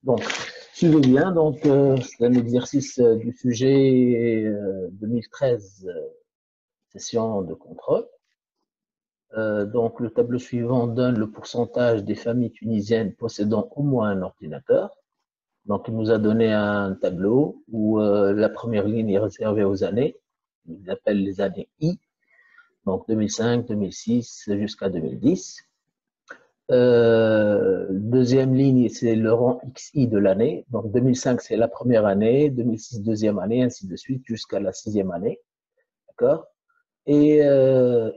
Donc, suivez bien. Donc, c'est un exercice du sujet 2013, session de contrôle. Donc, le tableau suivant donne le pourcentage des familles tunisiennes possédant au moins un ordinateur. Donc, il nous a donné un tableau où la première ligne est réservée aux années. Il appelle les années I. Donc, 2005, 2006 jusqu'à 2010. Deuxième ligne, c'est le rang XI de l'année. Donc 2005, c'est la première année, 2006, deuxième année, ainsi de suite, jusqu'à la sixième année. D'accord? Et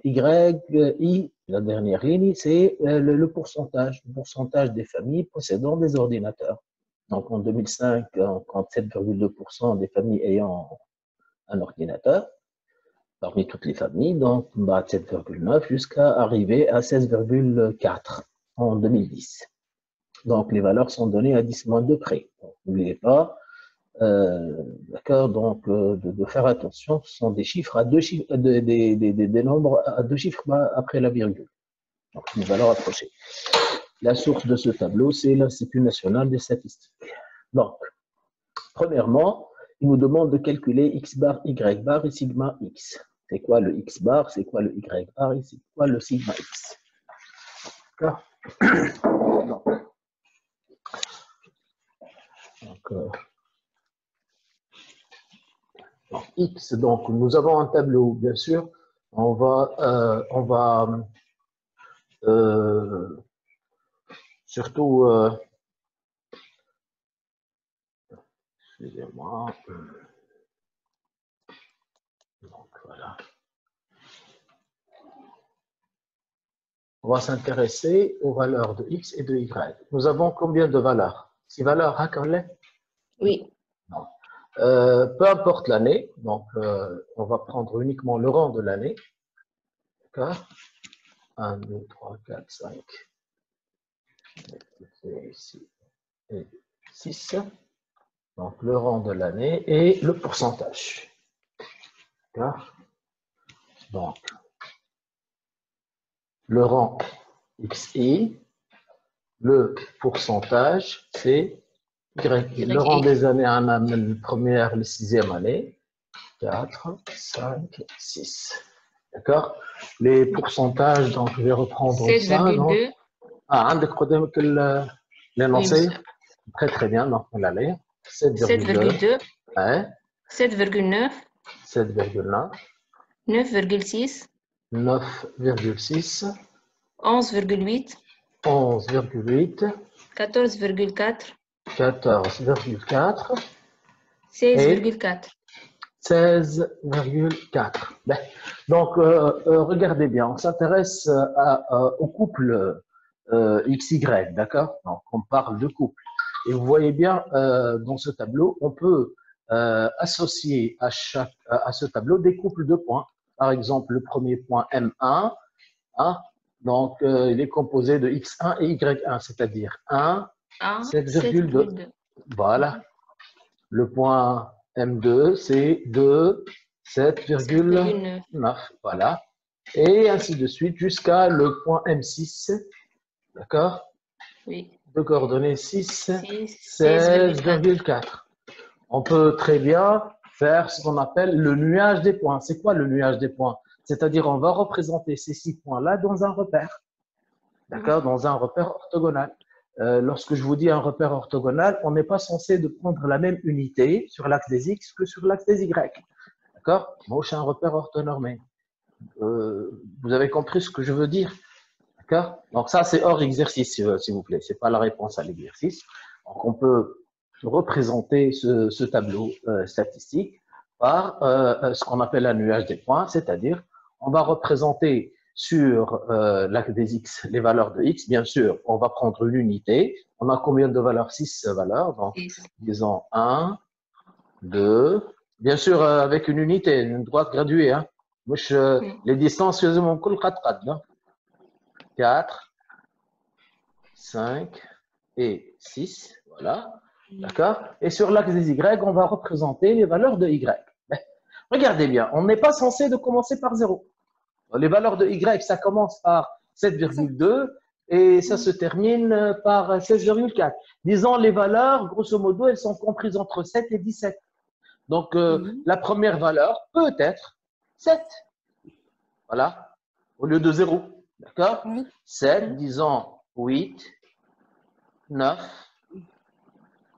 YI, la dernière ligne, c'est le pourcentage des familles possédant des ordinateurs. Donc en 2005, on compte 7,2% des familles ayant un ordinateur parmi toutes les familles, donc 7,9 jusqu'à arriver à 16,4 en 2010. Donc, les valeurs sont données à 10 mois de près. N'oubliez pas, d'accord, donc de faire attention, ce sont des chiffres à deux chiffres, des nombres à deux chiffres après la virgule. Donc, une valeur approchée. La source de ce tableau, c'est l'Institut national des statistiques. Donc, premièrement, il nous demande de calculer X bar, Y bar et sigma X. C'est quoi le X bar, c'est quoi le Y bar et c'est quoi le sigma X. D'accord? Donc, X, donc nous avons un tableau, bien sûr. On va surtout, excusez-moi, donc voilà. On va s'intéresser aux valeurs de X et de Y. Nous avons combien de valeurs? 6 valeurs, hein, Carlet? Oui. Non. Peu importe l'année, donc on va prendre uniquement le rang de l'année. D'accord? 1, 2, 3, 4, 5, 6. Donc le rang de l'année et le pourcentage. D'accord? Donc, le rang XI, le pourcentage, c'est Y. Le rang des années en la première, la sixième année, 4, 5, 6. D'accord? Les pourcentages, donc je vais reprendre ça. 7,2. Ah, عندك قدامك l'énoncé? Oui, très très bien, donc on l'allait. 7,2. 7,9, 7,9. 7,9, 9,6. 9,6, 11,8. 11,8, 14,4. 14,4 et 16,4. 16,4. Donc, regardez bien, on s'intéresse au couple XY, d'accord? Donc, on parle de couple. Et vous voyez bien, dans ce tableau, on peut associer à ce tableau des couples de points. Par exemple, le premier point M1, hein, donc il est composé de X1 et Y1, c'est-à-dire 1, 7,2. Voilà. Le point M2, c'est 2, 7,9. Voilà. Et ainsi de suite jusqu'à le point M6. D'accord? Oui. De coordonnées 6, 16,4. On peut très bien faire ce qu'on appelle le nuage des points. C'est quoi le nuage des points? C'est-à-dire, on va représenter ces 6 points-là dans un repère. D'accord? Dans un repère orthogonal. Lorsque je vous dis un repère orthogonal, on n'est pas censé de prendre la même unité sur l'axe des X que sur l'axe des Y. D'accord? Moi, je suis un repère orthonormé. Vous avez compris ce que je veux dire? D'accord? Donc ça, c'est hors exercice, s'il vous plaît. C'est pas la réponse à l'exercice. Donc on peut représenter ce tableau statistique par ce qu'on appelle un nuage des points, c'est-à-dire on va représenter sur l'axe des X les valeurs de X. Bien sûr, on va prendre une unité. On a combien de valeurs? 6 valeurs. Donc, disons 1, 2. Bien sûr, avec une unité, une droite graduée. Hein. Les distances, c'est mon 4, 5 et 6. Voilà. D'accord? Et sur l'axe des Y, on va représenter les valeurs de Y. Regardez bien, on n'est pas censé de commencer par 0. Les valeurs de Y, ça commence par 7,2 et ça se termine par 16,4. Disons, les valeurs, grosso modo, elles sont comprises entre 7 et 17. Donc, la première valeur peut être 7. Voilà, au lieu de 0. D'accord? 7, disons 8, 9,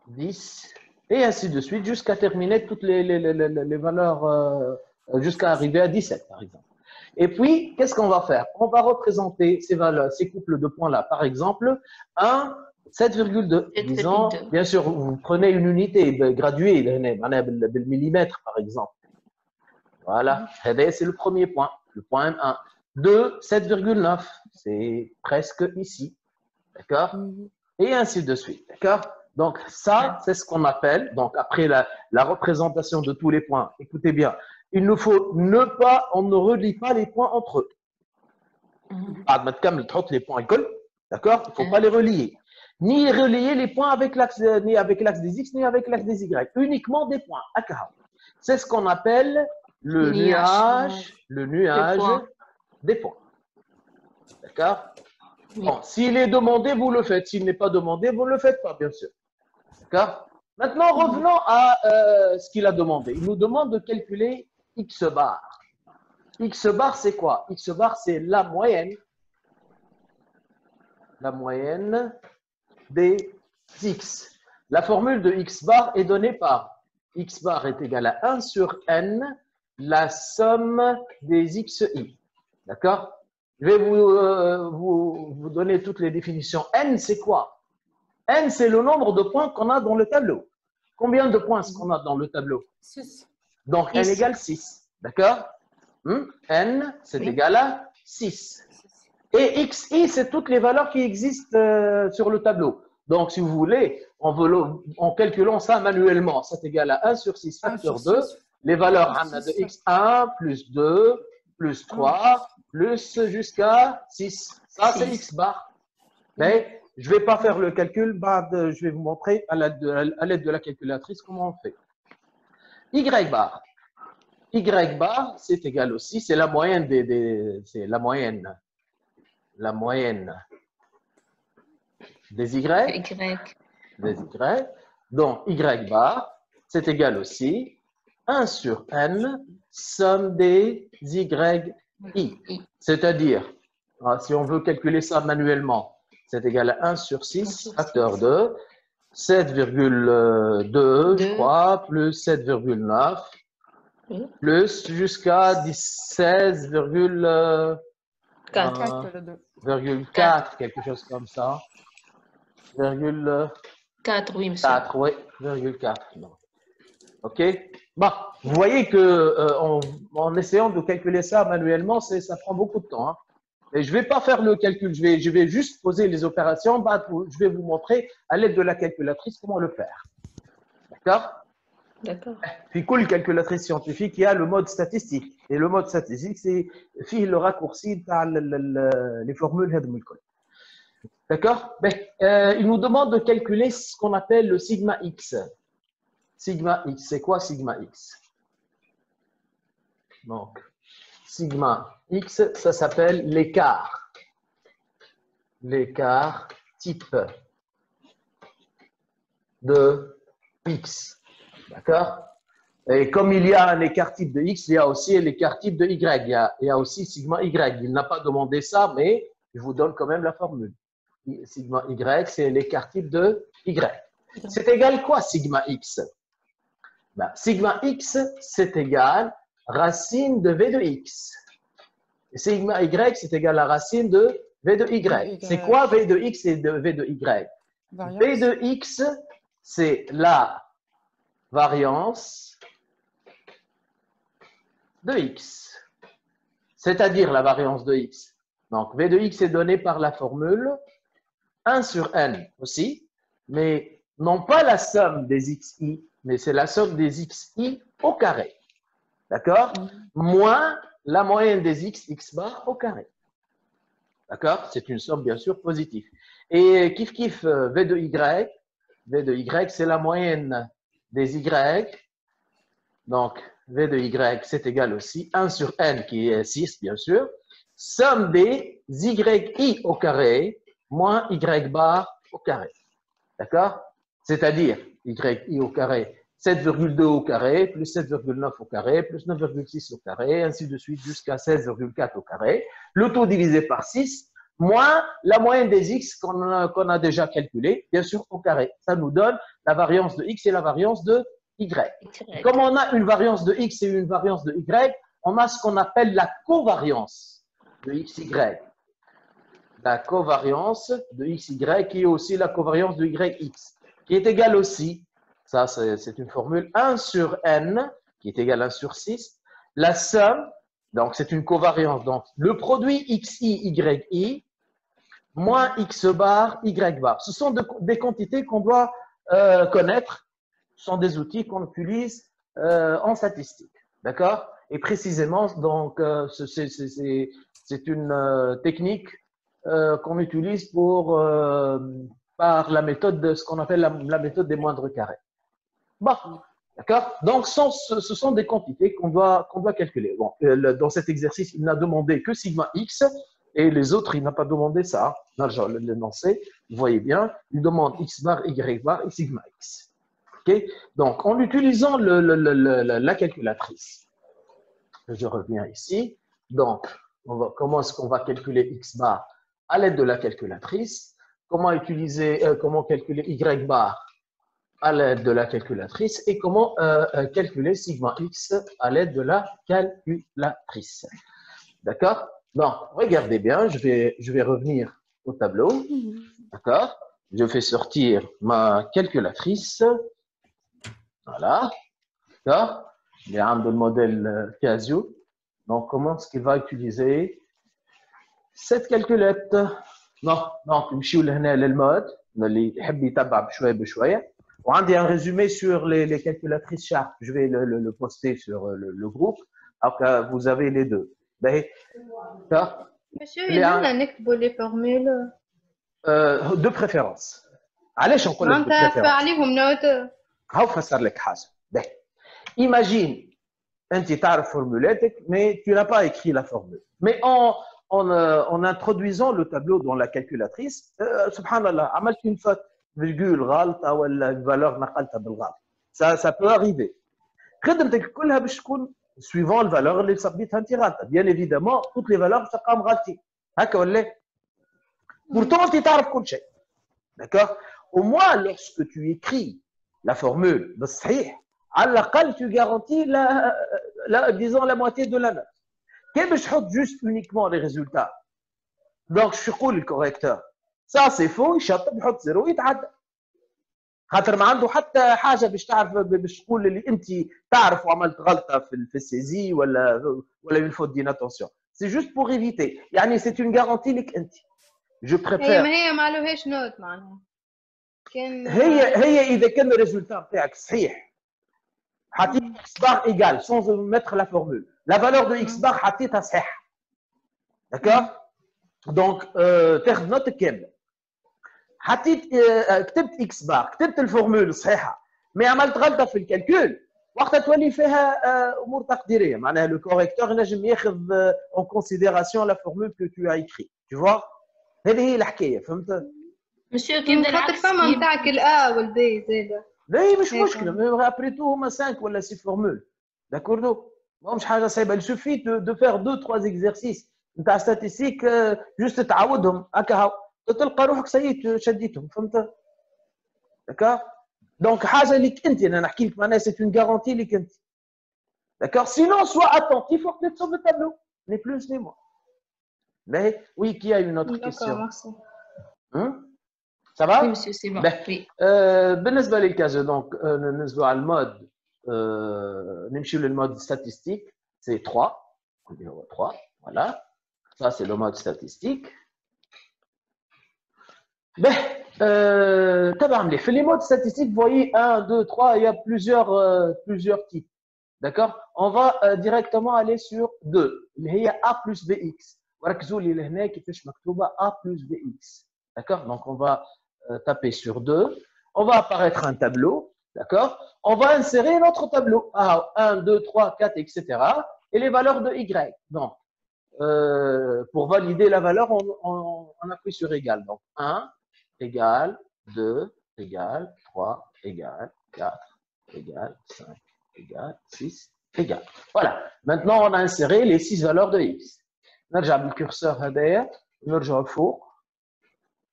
10, et ainsi de suite, jusqu'à terminer toutes les valeurs, jusqu'à arriver à 17, par exemple. Et puis, qu'est-ce qu'on va faire? On va représenter ces valeurs, ces couples de points-là. Par exemple, 1, 7,2. Disons, bien sûr, vous prenez une unité graduée, le millimètre, par exemple. Voilà, c'est le premier point, le point M1. 2, 7,9. C'est presque ici. D'accord? Et ainsi de suite. D'accord? Donc, ça, c'est ce qu'on appelle, donc après la représentation de tous les points, écoutez bien, il nous faut on ne relie pas les points entre eux. Les points écoles, d'accord? Il ne faut pas les relier. Ni relier les points avec l'axe des X, ni avec l'axe des Y. Uniquement des points. C'est ce qu'on appelle le nuage des points. D'accord? Bon, s'il est demandé, vous le faites. S'il n'est pas demandé, vous ne le faites pas, bien sûr. D'accord? Maintenant, revenons à ce qu'il a demandé. Il nous demande de calculer X bar. X bar, c'est quoi? X bar, c'est la moyenne des X. La formule de X bar est donnée par X bar est égal à 1 sur N, la somme des XI. D'accord? Je vais vous donner toutes les définitions. N, c'est quoi? N, c'est le nombre de points qu'on a dans le tableau. Combien de points est-ce qu'on a dans le tableau? 6. Donc, N égale 6. D'accord? N, c'est égal à 6. Et XI, c'est toutes les valeurs qui existent sur le tableau. Donc, si vous voulez, en calculant ça manuellement, c'est égal à 1 sur 6 facteur 2. Les valeurs de X1 plus 2 plus 3 plus jusqu'à 6. Ça, c'est X bar. Mais je ne vais pas faire le calcul. Je vais vous montrer à l'aide de la calculatrice comment on fait. Y bar. Y bar, c'est égal aussi, c'est la moyenne c'est la moyenne des Y. Des Y. Donc, Y bar, c'est égal aussi 1 sur N, somme des YI. C'est-à-dire, si on veut calculer ça manuellement, c'est égal à 1 sur 6 facteur 2, 7,2, je crois, plus 7,9, plus jusqu'à 16,4, quelque chose comme ça. 4, oui, monsieur. 4, oui, 4. OK? Bon, vous voyez que en essayant de calculer ça manuellement, ça prend beaucoup de temps. Hein. Et je ne vais pas faire le calcul, je vais juste poser les opérations. Je vais vous montrer à l'aide de la calculatrice comment le faire. D'accord? D'accord. Puis, cool, calculatrice scientifique, il y a le mode statistique. Et le mode statistique, c'est le raccourci les formules. D'accord? Il nous demande de calculer ce qu'on appelle le sigma X. Sigma X, c'est quoi sigma X? Donc, sigma X, ça s'appelle l'écart. L'écart type de X. D'accord? Et comme il y a un écart type de X, il y a aussi l'écart type de Y. Il y a aussi sigma Y. Il n'a pas demandé ça, mais je vous donne quand même la formule. Sigma Y, c'est l'écart type de Y. C'est égal quoi, sigma X? Sigma X, c'est égal racine de V de X. Et sigma Y, c'est égal à racine de V de Y. C'est quoi V de X et de V de Y? V de X, c'est la variance de X. C'est-à-dire la variance de X. Donc, V de X est donné par la formule 1 sur N aussi, mais non pas la somme des XI, mais c'est la somme des XI au carré. D'accord? Moins la moyenne des X bar au carré. D'accord? C'est une somme bien sûr positive. Et kiff V de Y, c'est la moyenne des Y. Donc, V de Y, c'est égal aussi 1 sur N qui est 6, bien sûr. Somme des YI au carré moins y bar au carré. D'accord? C'est-à-dire yi au carré, 7,2 au carré, plus 7,9 au carré, plus 9,6 au carré, ainsi de suite jusqu'à 16,4 au carré. Le tout divisé par 6, moins la moyenne des x qu'on a déjà calculé, bien sûr, au carré. Ça nous donne la variance de x et la variance de y. Comme on a une variance de x et une variance de y, on a ce qu'on appelle la covariance de xy. La covariance de xy qui est aussi la covariance de yx, qui est égale aussi, ça c'est une formule, 1 sur n, qui est égal à 1 sur 6, la somme, donc c'est une covariance, donc le produit xi, yi, moins x bar, y bar. Ce sont des quantités qu'on doit connaître, ce sont des outils qu'on utilise en statistique, d'accord? Et précisément, donc, c'est une technique qu'on utilise par la méthode de ce qu'on appelle la méthode des moindres carrés. Bon, d'accord? Donc, ce sont des quantités qu'on doit calculer. Bon, dans cet exercice, il n'a demandé que sigma x et les autres, il n'a pas demandé ça. Là, je vais l'énoncer. Vous voyez bien, il demande x bar, y bar et sigma x. Okay? Donc, en utilisant la calculatrice, je reviens ici. Donc, comment est-ce qu'on va calculer x bar à l'aide de la calculatrice? Comment calculer y bar à l'aide de la calculatrice et comment calculer sigma x à l'aide de la calculatrice. D'accord? Donc, regardez bien, je vais revenir au tableau. D'accord? Je fais sortir ma calculatrice. Voilà. D'accord? Il y a un modèle Casio. Donc, comment est-ce qu'il va utiliser cette calculette? Donc, نمشيو لهنا للمود اللي يحب يتبع بشويه بشويه. وعندي un résumé sur les calculatrices Sharp. Je vais le poster sur le groupe. Alors que vous avez les deux. D'accord? Monsieur, il y a نكتبوا les formules. De préférence. علاش نقول لك de préférence؟ معناتها عليهم نوت. هاو فسر لك حاجه. Imagine, tu تعرف formulatek, mais tu n'as pas écrit la formule. Mais en introduisant le tableau dans la calculatrice, subhanallah, عملت une faute, virgule غلطة ولا une valeur نقلتها بالغلط. Ça peut arriver. خدمتك كلها باش تكون suivant la valeur اللي صبيتها انت غلطة. Bien évidemment, toutes les valeurs تلقاهم غلطين. هكا ولا؟ Pourtant, tu تعرف كل شيء. D'accord? Au moins, lorsque tu écris la formule بالصحيح, à l'aqal, tu garantis disons la moitié de la note. Qu'est-ce que je fais juste uniquement les résultats? Donc, je suis le correcteur. Ça, c'est faux, il chante, il fait 0, il t'aide. خاطر ما عنده حتى حاجه باش تعرف باش تقول اللي انت تعرف وعملت غلطه في السيزي ولا une faute d'inattention. C'est juste pour éviter. يعني c'est une garantie لك انت. Je préfère. هي ما علوهاش نوت معناها. هي اذا كان الريزولتا بتاعك صحيح حطيت x bar égale sans mettre la formule. La valeur de x bar حطيتها صحيح. D'accord? Donc تاخذ نوت كامله. حطيت كتبت x bar، كتبت الفورمول صحيحه، مي عملت غلطه في الكالكول، وقتها تولي فيها امور تقديريه، معناها لو كوريكتور ينجم ياخذ اون كونسيديراسيون لا فورمول كو تو as écrit. Tu vois؟ هذه هي الحكايه، فهمت؟ مسيو كي نبدا خاطر فما نتاعك الا والبي زاده. لا مش مشكله، مي ابري تو هما 5 ولا 6 فورمول، داكوردو؟ ماهمش حاجه صعيبه، il suffit de faire 2-3 exercices نتاع ستاتيستيك جوست تعاودهم هكا هاو تلقى روحك سيت شديتهم، فهمت؟ داكور؟ دونك حاجه ليك انت، انا نحكي لك معناها سي اون غارونتي ليك انت. داكور؟ سينون سوا اتونتيف وقت تكتب التابلو، ني بلوس ني موان. باهي وي كي ا اون اوتر كيستيون. Ça va? Oui, monsieur, c'est bon. Oui. بالنسبه للكاز دونك ننزلوا على المود، نمشيو للمود statistique, c'est 3. On dit 3, voilà. Ça c'est le mode statistique. Ben, tabac mlih. Fait les modes statistiques, vous voyez 1, 2, 3, il y a plusieurs types. D'accord? On va directement aller sur 2. Il y a A plus BX. وركزوا لي لهنا كيفاش مكتوبه A plus BX. D'accord? Donc on va taper sur 2. On va apparaître un tableau. D'accord? On va insérer notre tableau. 1, 2, 3, 4, etc. Et les valeurs de Y. Donc, pour valider la valeur, on appuie sur égal. Donc 1 égale 2 égale 3 égale 4 égale 5 égale 6 égale. Voilà. Maintenant, on a inséré les 6 valeurs de x. نرجع بالcurseur هدايا نرجع لفوق.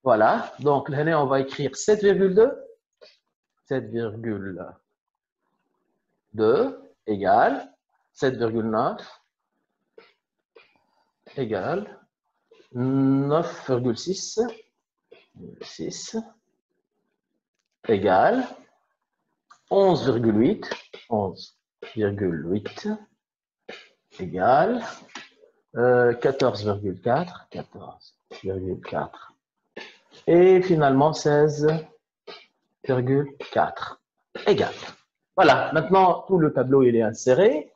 Voilà. Donc là, on va écrire 7,2 égale 7,9 égale 9,6 6 égale 11,8 égale 14,4 et finalement 16,4 égale. Voilà, maintenant tout le tableau il est inséré.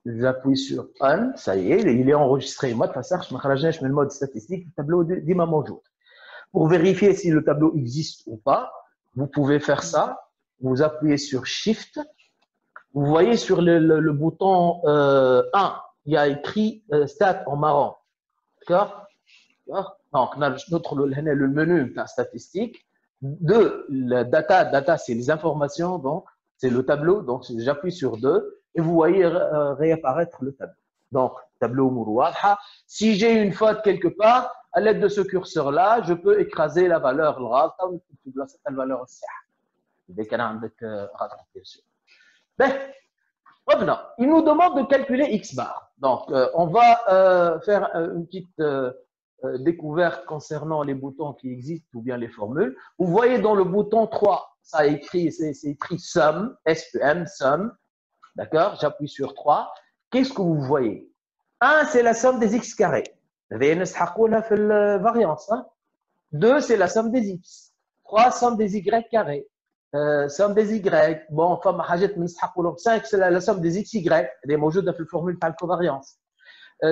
J'appuie sur On, ça y est, il est enregistré. Moi, de toute façon, je mets le mode statistique, le tableau d'Ima Mawjoud. Pour vérifier si le tableau existe ou pas, vous pouvez faire ça. Vous appuyez sur Shift. Vous voyez sur le bouton 1, il y a écrit Stat en marron. D'accord? Donc, le menu statistique. 2, le data c'est les informations, donc c'est le tableau. Donc, j'appuie sur 2 et vous voyez réapparaître le tableau. Donc, tableau Mourouadha. Si j'ai une faute quelque part, à l'aide de ce curseur-là, je peux écraser la valeur الغلطة ونكتب لها la valeur الصح. إذا كان عندك غلطة bien sûr. Ben, revenons. Il nous demande de calculer x bar. Donc, on va faire une petite découverte concernant les boutons qui existent ou bien les formules. Vous voyez dans le bouton 3, ça a écrit, c'est écrit sum, S-U-M, sum. D'accord? J'appuie sur 3. Qu'est-ce que vous voyez? 1, c'est la somme des x carrés. Variance. 2, c'est la somme des x. 3, somme des y carrés. Somme des y. Bon, enfin, 5, c'est la somme des xy. Elle est موجودة dans la formule de covariance.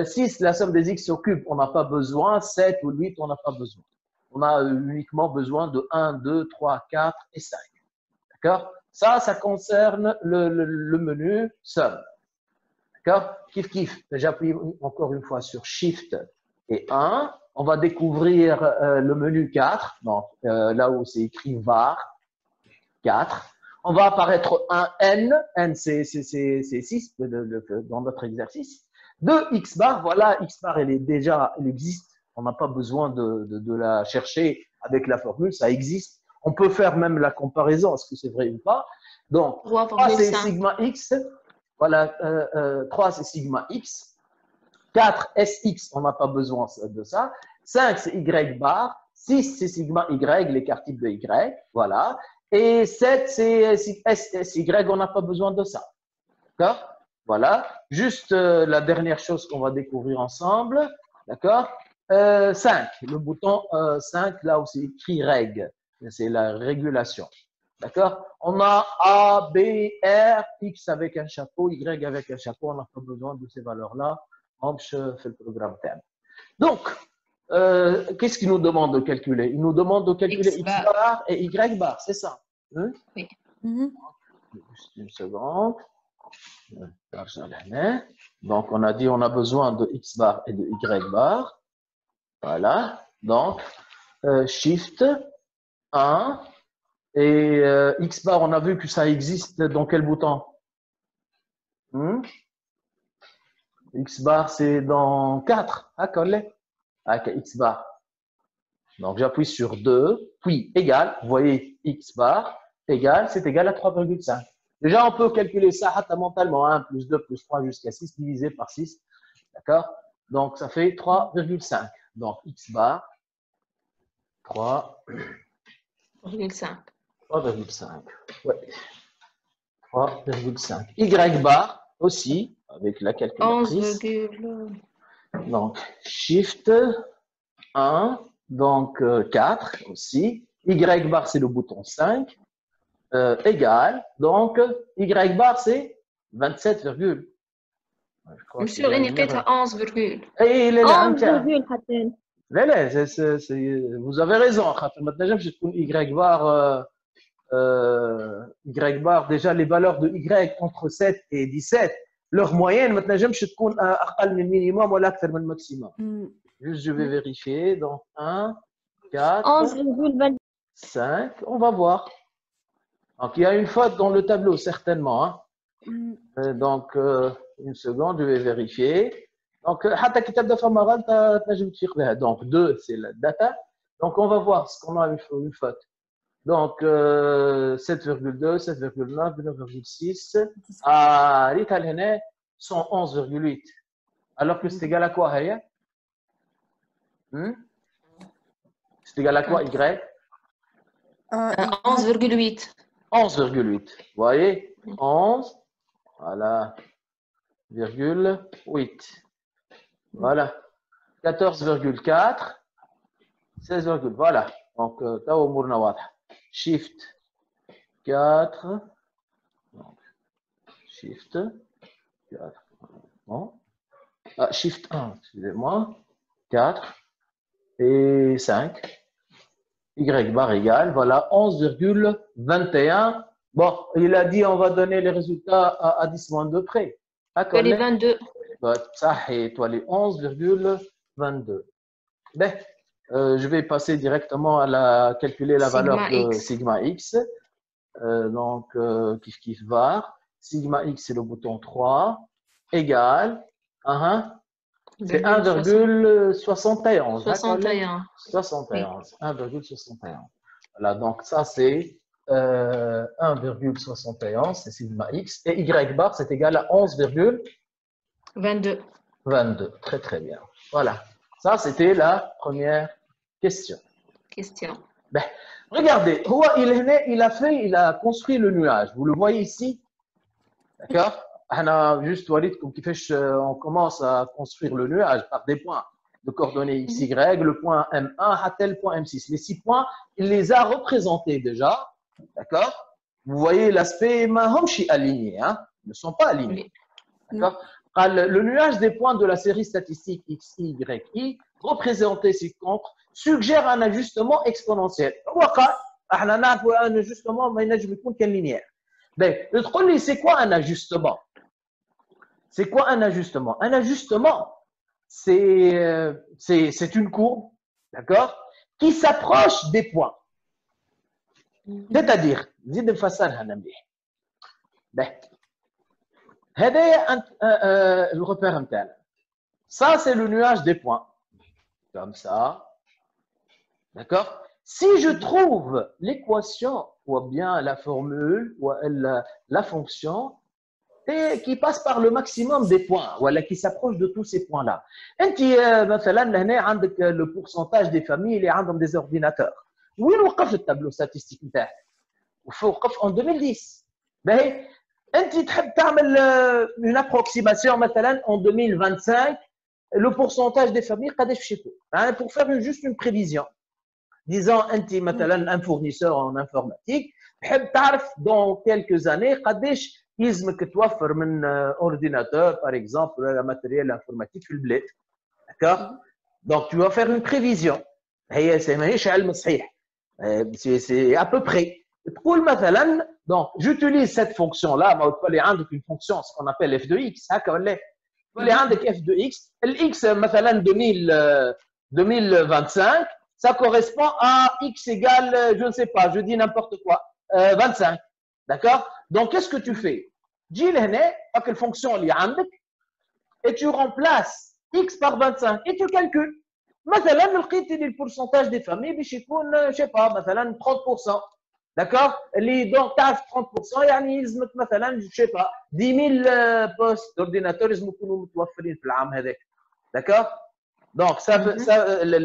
6, la somme des x au cube, on n'a pas besoin. 7 ou 8, on n'a pas besoin. On a uniquement besoin de 1, 2, 3, 4 et 5. D'accord? Ça concerne le menu Sum. D'accord? Kiff. J'appuie encore une fois sur Shift et 1. On va découvrir le menu 4. Donc, là où c'est écrit var 4. On va apparaître un N. N, c'est 6 dans notre exercice. 2 X bar. Voilà, X bar, elle existe. On n'a pas besoin de la chercher avec la formule. Ça existe. On peut faire même la comparaison, est-ce que c'est vrai ou pas. Donc, 3 c'est sigma x, voilà, 3 c'est sigma x, 4 sx, on n'a pas besoin de ça, 5 c'est y bar, 6 c'est sigma y, l'écart type de y, voilà, et 7 c'est sy, on n'a pas besoin de ça. D'accord? Voilà, juste la dernière chose qu'on va découvrir ensemble, d'accord? 5, le bouton 5, là où c'est écrit reg. C'est la régulation. D'accord? On a A, B, R, X avec un chapeau, Y avec un chapeau. On n'a pas besoin de ces valeurs-là. On fait le programme thème. Donc, qu'est-ce qu'il nous demande de calculer? Il nous demande de calculer X bar et Y bar. C'est ça? Hein? Oui. Juste une seconde. Donc, on a dit on a besoin de X bar et de Y bar. Voilà. Donc, Shift 1 et X bar, on a vu que ça existe dans quel bouton? X bar, c'est dans 4. Ah, collé. X bar. Donc, j'appuie sur 2, puis égal. Vous voyez, X bar égal, c'est égal à 3,5. Déjà, on peut calculer ça mentalement. 1 plus 2 plus 3 jusqu'à 6 divisé par 6. D'accord? Donc, ça fait 3,5. Donc, X bar, 3,5. 3,5. Ouais. 3,5. Y bar aussi, avec la calculatrice. 11, donc, Shift 1, donc 4 aussi. Y bar, c'est le bouton 5. Égal. Donc, Y bar, c'est 27, Monsieur, il est à 11, et il est là. 11 حتى لا vous avez raison. Y bar, déjà les valeurs de Y entre 7 et 17, leur moyenne ما تنجمش تكون اقل من minimum ولا اكثر من maximum. Juste je vais vérifier. Donc 1 4 11,22. 5, on va voir. Donc il y a une faute dans le tableau certainement, hein. Donc une seconde, je vais vérifier. Donc حتى كي تبدا فما غلطه تنجم تفيق بها. Donc 2 c'est la data. Donc on va voir ce qu'on a une faute. Donc 7,2, 7,9, 9,6. Ah, ريتها لهنا 111,8. Alors que c'est égal à quoi هي? C'est égal à quoi Y? 11,8. 11,8. Vous voyez? 11, voilà, virgule 8. Voilà. 14,4, 16, voilà. Donc, تاو أمورنا واضحة. Shift 4. Donc, Shift 4. Bon. Ah, Shift 1, excusez-moi. 4 et 5. Y bar égale, voilà, 11,21. Bon, il a dit on va donner les résultats à 10-2 près. D'accord. Les 22. Ça, et toi, les 11,22. Ben, je vais passer directement à calculer la valeur de sigma x. Donc, kif var. Sigma x, c'est le bouton 3, égale, c'est 1,71. 61. 71. 1,61. Voilà, donc ça, c'est 1,71, c'est sigma x. Et y bar, c'est égal à 11,22. 22. Très, très bien. Voilà. Ça, c'était la première question. Ben, regardez, il a construit le nuage. Vous le voyez ici. D'accord? Juste, on commence à construire le nuage par des points de coordonnées XY, le point M1, le point M6. Les 6 points, il les a représentés déjà. D'accord? Vous voyez l'aspect, alignés, hein? Ils ne sont pas alignés. D'accord? Le nuage des points de la série statistique XI, YI, représenté ci-contre, suggère un ajustement exponentiel. Un ajustement, linéaire. C'est quoi un ajustement? C'est quoi un ajustement? Un ajustement, c'est une courbe, d'accord, qui s'approche des points. C'est-à-dire, le repère interne. Ça, c'est le nuage des points. Comme ça. D'accord? Si je trouve l'équation, ou bien la formule, ou la fonction, qui passe par le maximum des points, ou qui s'approche de tous ces points-là. Le pourcentage des familles qui ont des ordinateurs. Où est le tableau statistique? En 2010. Tu as une approximation en 2025, le pourcentage des familles, pour faire juste une prévision. Disons, un fournisseur en informatique, dans quelques années, يلزمك توفر من ordinateur, par exemple, le matériel informatique في البلاد. D'accord? Donc, tu vas faire une prévision. C'est à peu près. Donc, j'utilise cette fonction-là. Il y a une fonction, ce qu'on appelle f de x. Il y a f de x. X, 2025, ça correspond à x égale, je ne sais pas, je dis n'importe quoi, 25. D'accord? Donc, qu'est-ce que tu fais? Dis là, quelle fonction il y a et tu remplaces x par 25 et tu calcules. مثلا لقيت لي البورسنتاج دي فامي باش يكون je sais pas مثلا 30%. D'accord? اللي donc تعرف 30% يعني يلزمك مثلا je sais pas 10,000 بوست اورديناتور لازم يكونوا متوفرين في العام هذاك. D'accord? Donc ça les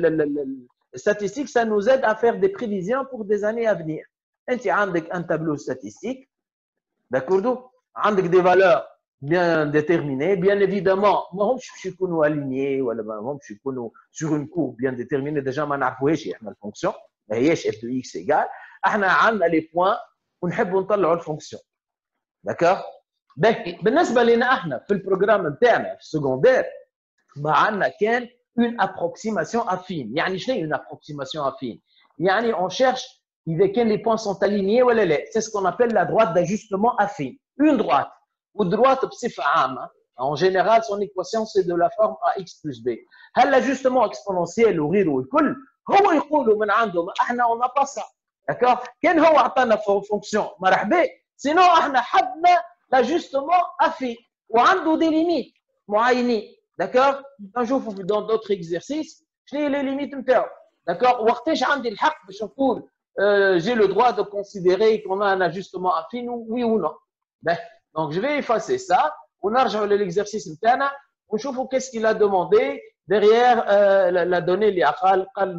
statistiques ça nous aide à faire des prévisions pour des années à venir. انت عندك un tableau statistique. D'accord? عندك des valeurs bien déterminées, bien évidemment, ما همش باش يكونوا alignés ولا ما همش يكونوا sur une courbe bien déterminée. Déjà ما نعرفوهاش احنا الفونكسيون، ما هياش f de x égale. احنا عندنا les points ونحبوا نطلعوا الفونكسيون. D'accord? بالنسبه لنا احنا في البروجرام نتاعنا في السكوندير ما عندنا كان une approximation affine. يعني شنو une approximation affine؟ يعني on cherche إذا كان les points sont alignés ولا لا. C'est ce qu'on appelle la droite d'ajustement affine. Une droite والدروات بصفه عامه en général son équation c'est de la forme ax plus b. هل l'ajustement exponentiel وغيره والكل هو يقولوا من عنده ما احنا on n'a pas ça. D'accord? كان هو عطانا فونكسيون مرحبا سينو احنا حدنا l'ajustement affine وعنده دي ليميت معينين. D'accord? نشوفوا dans d'autres exercices شنو هي لي ليميت نتاعو. D'accord? وقتاش عندي الحق باش نقول j'ai le droit de considérer qu'on a un ajustement affine, oui ou non. Ben, donc, je vais effacer ça. On a l'exercice نتاعنا ونشوفوا qu'est-ce qu'il a demandé derrière la donnée اللي قال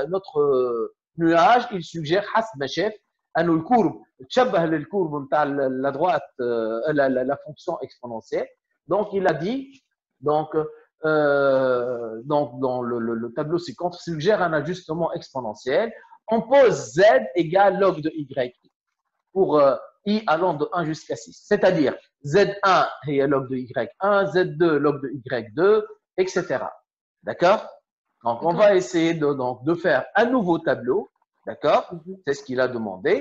notre nuage. Il suggère حسب ما شاف انه الكورب تشبه للكورب نتاع la droite la fonction exponentielle. Donc, il a dit donc dans le tableau ci-contre suggère un ajustement exponentiel. On pose z égale log de y pour i allant de 1 jusqu'à 6. C'est-à-dire z1 est log de y1, z2 log de y2, etc. D'accord? Donc, on va essayer de faire un nouveau tableau. D'accord? C'est ce qu'il a demandé.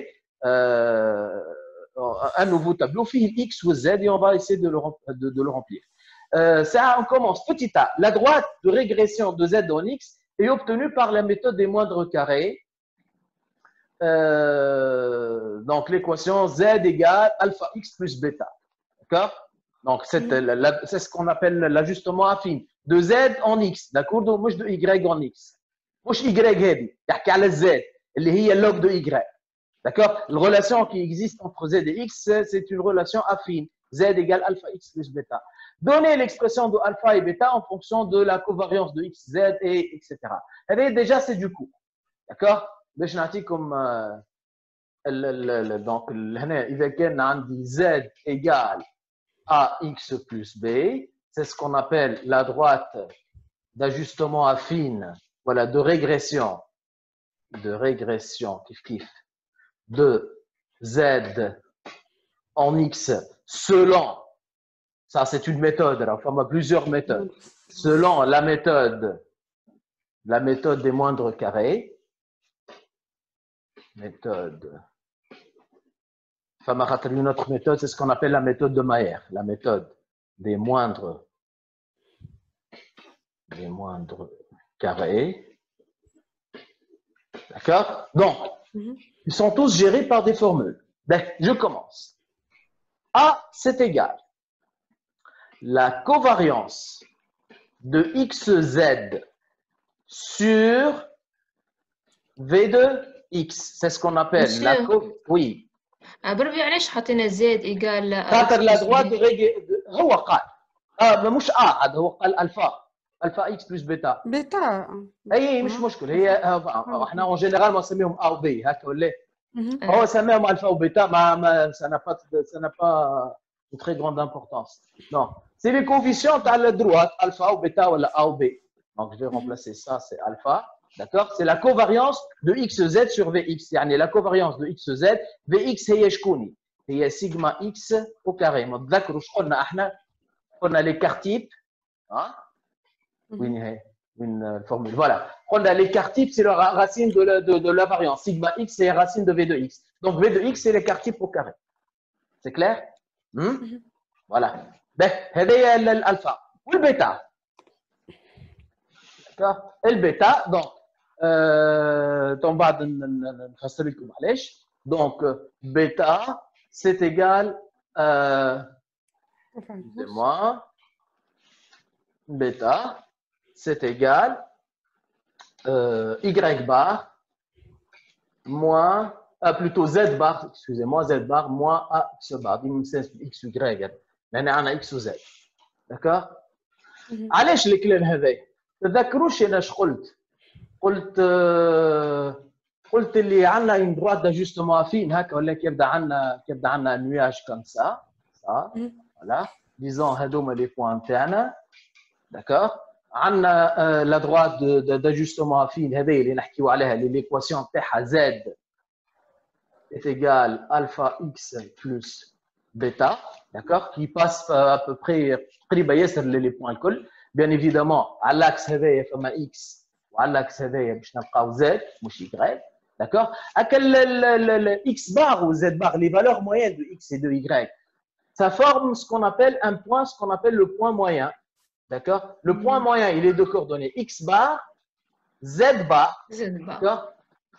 Un nouveau tableau, fait x ou z, et on va essayer de le remplir. Ça, on commence. Petit a. La droite de régression de z en x est obtenue par la méthode des moindres carrés. Donc, l'équation z égale alpha x plus bêta. D'accord? Donc, c'est ce qu'on appelle l'ajustement affine de z en x. D'accord? Donc, moi, de y en x. Moi, y هذه تحكي على z اللي هي log de y. D'accord? La relation qui existe entre z et x, c'est une relation affine. Z égale alpha x plus bêta. Donnez l'expression de alpha et bêta en fonction de la covariance de x, z, et etc. Et déjà, c'est du coup. D'accord? باش نعطيكم donc هنا اذا كان عندي z égale à x plus b, c'est ce qu'on appelle la droite d'ajustement affine, voilà, de régression kif de z en x selon, ça c'est une méthode, alors on a plusieurs méthodes, selon la méthode des moindres carrés. Méthode. Enfin, une autre méthode, c'est ce qu'on appelle la méthode de Mayer, la méthode des moindres carrés. D'accord? Donc, ils sont tous gérés par des formules. Ben, je commence. A, c'est égal. La covariance de xz sur V de x, c'est ce qu'on appelle la oui. بربي علاش حطينا زد ايجال خاطر لا دروا هو قال مش عاد هو قال الفا اكس بلس بيتا اي مش مشكل هي احنا اون جينيرال ما نسميهم ا وبي هكا ولا هو سماهم الفا وبيتا ما ça n'a pas de très grande importance. Non, c'est les coefficients تاع la droite alpha ou bêta ولا a ou b. Donc je vais remplacer ça, c'est alpha. D'accord? C'est la covariance de xz sur vx. يعني la covariance de xz vx هي شكوني؟ هي sigma x au carré. ما تذكروا ايش قلنا احنا؟ قلنا l'écart type. وين هي؟ وين الفورمule؟ Voilà. قلنا l'écart type c'est la racine de la variance. Sigma x c'est la racine de v de x. Donc v de x c'est l'écart type au carré. C'est clair? Voilà. Ben, هذه هي الالفا والبيتا. D'accord? البيتا donc بعد نفسر لكم علاش. Donc bêta c'est égal excusez-moi, bêta c'est égal y bar moins plutôt z bar, excusez-moi, z bar moins ax bar. دي من سنس x y لان عندنا x و z. d'accord? علاش الكلام هذا؟ تذكروش انا اش قلت اللي عندنا une droite d'ajustement affine هكا ولا كيبدا عندنا نواج كم ça voilà disons هذوما لي بوان تاعنا. d'accord? عندنا la droite d'ajustement affine هذه اللي نحكيو عليها اللي ليكواسيون تاعها z est égal alpha x plus bêta. d'accord? qui passe à peu près قريبه ياسر لي بوان الكل. bien évidemment على l'axe هذايا فما x وعلى l'axe هذايا باش نلقاو z مش y. d'accord? اكل x bar ou z bar les valeurs moyennes de x et de y ça forme ce qu'on appelle un point, ce qu'on appelle le point moyen. D'accord? Le point moyen, il est de coordonnées x bar, z bar. زد بقى. D'accord?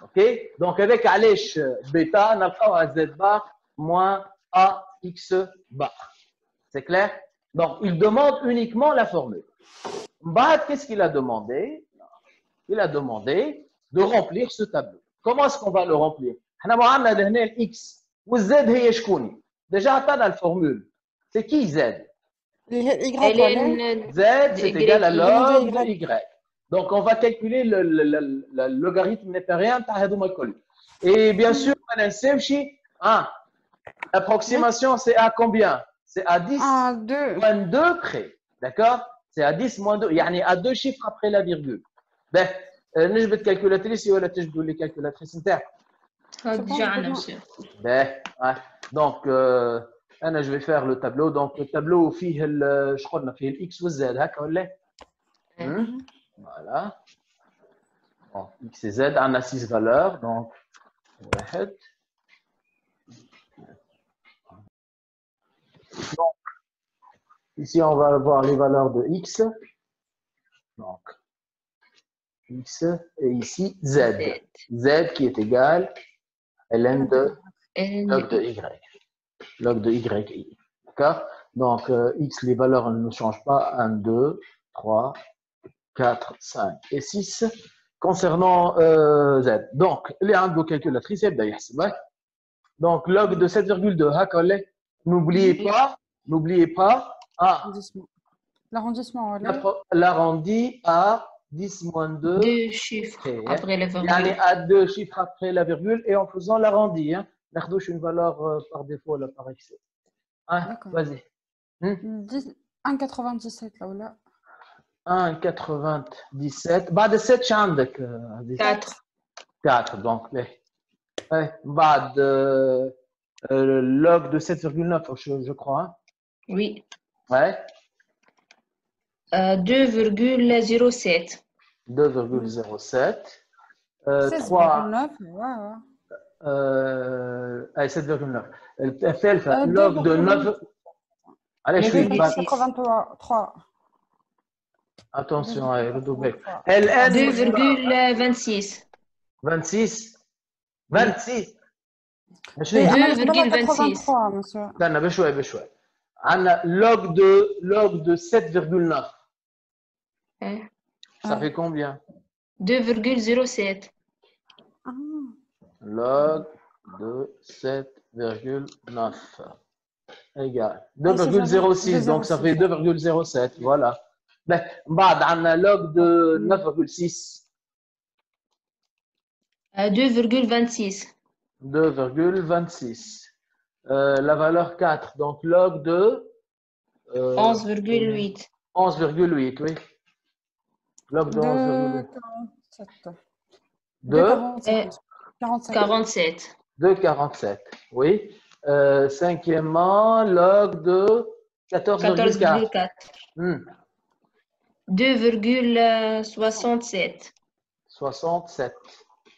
OK? Donc, avec علاش bêta, نلقاو z bar moins ax bar. C'est clair? Donc, il demande uniquement la formule. Mbad, qu'est-ce qu'il a demandé? Il a demandé de remplir ce tableau. Comment est-ce qu'on va le remplir? On a عندنا x و z هي شكون؟ Déjà, عطانا الفورمule. C'est qui z? اللي هي Y Elle ولا؟ est Z, c'est égal à log de Y. y. Donc, on va calculer le logarithme népérien. Et bien sûr, l'approximation, c'est à combien? C'est à 10 1, 2. moins 2 près. D'accord? C'est à 10 moins 2. يعني à 2 chiffres après la virgule. Ben, نجبد calculatrice ولا تجبدوا les calculatrices نتاعك؟ هاد déjà عندنا monsieur. Ben, ouais. Donc, je vais faire le tableau. Donc, le tableau, فيه شو قلنا فيه الx والz هكا ولا؟ Voilà. Bon, x et z, on a 6 valeurs. Donc, ici, on va avoir les valeurs de x. Donc, x et ici z. Z qui est égal à ln de log de y. Log de y. D'accord? Donc, x, les valeurs ne changent pas. 1, 2, 3, 4, 5 et 6. Concernant z. Donc, les عنده calculatrice, يبدأ يحسب. Donc, log de 7,2. هكا n'oubliez pas L'arrondissement ولا؟ l'arrondi à 10 moins 2. Deux chiffres après la virgule. يعني à 2 chiffres après la virgule et en faisant l'arrondi. ناخذوش une valeur par défaut là par excès. D'accord. Vas-y. 1,97 là ولا؟ 1,97 بعد 7 شو عندك؟ 4. 4 donc بعد log de 7,9 je crois. Oui. Ouais. 2,07. 2,07. 16,9. 7,9. الثالثة log de 9. Allez, je suis 83. Attention, redoublez. 2,26. 26. 26. 2,26. استنى بشوي. عندنا log de 7,9. Ça fait combien? 2,07. Log de 7,9 égale 2,06. Donc ça fait 2,07. Voilà. بعد عندنا log de 9,6. 2,26. 2,26. La valeur 4, donc log de 11,8. 11,8, oui. Log de 11,8. 47. De 47, oui. Cinquièmement, log de 14,4. 2,67. 67.